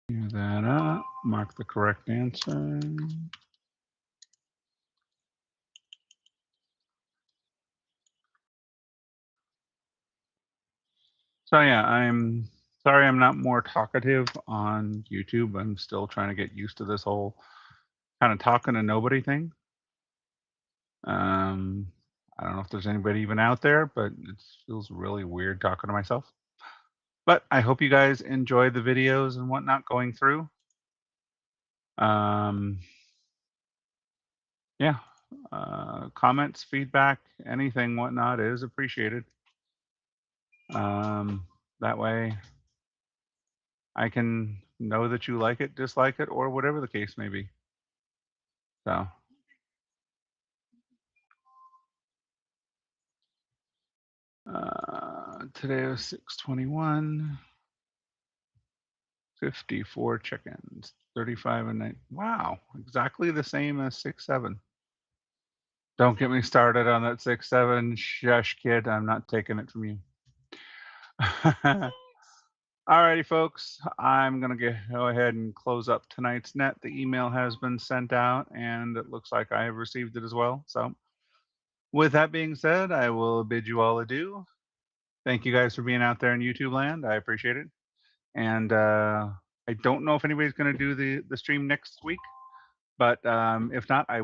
Clear that up. Mark the correct answer. So yeah, I'm sorry I'm not more talkative on YouTube. I'm still trying to get used to this whole kind of talking to nobody thing. I don't know if there's anybody even out there, but it feels really weird talking to myself. But I hope you guys enjoy the videos and whatnot going through. Yeah, comments, feedback, anything, whatnot is appreciated. That way I can know that you like it, dislike it, or whatever the case may be. So. Today was 6/21. 54 check-ins, 35 and 9. Wow, exactly the same as 6/7. Don't get me started on that 6/7. Shush, kid, I'm not taking it from you. Alrighty, folks. I'm going to go ahead and close up tonight's net. The email has been sent out, and it looks like I have received it as well. So, with that being said, I will bid you all adieu. Thank you guys for being out there in YouTube land. I appreciate it. And I don't know if anybody's going to do the stream next week, but if not, I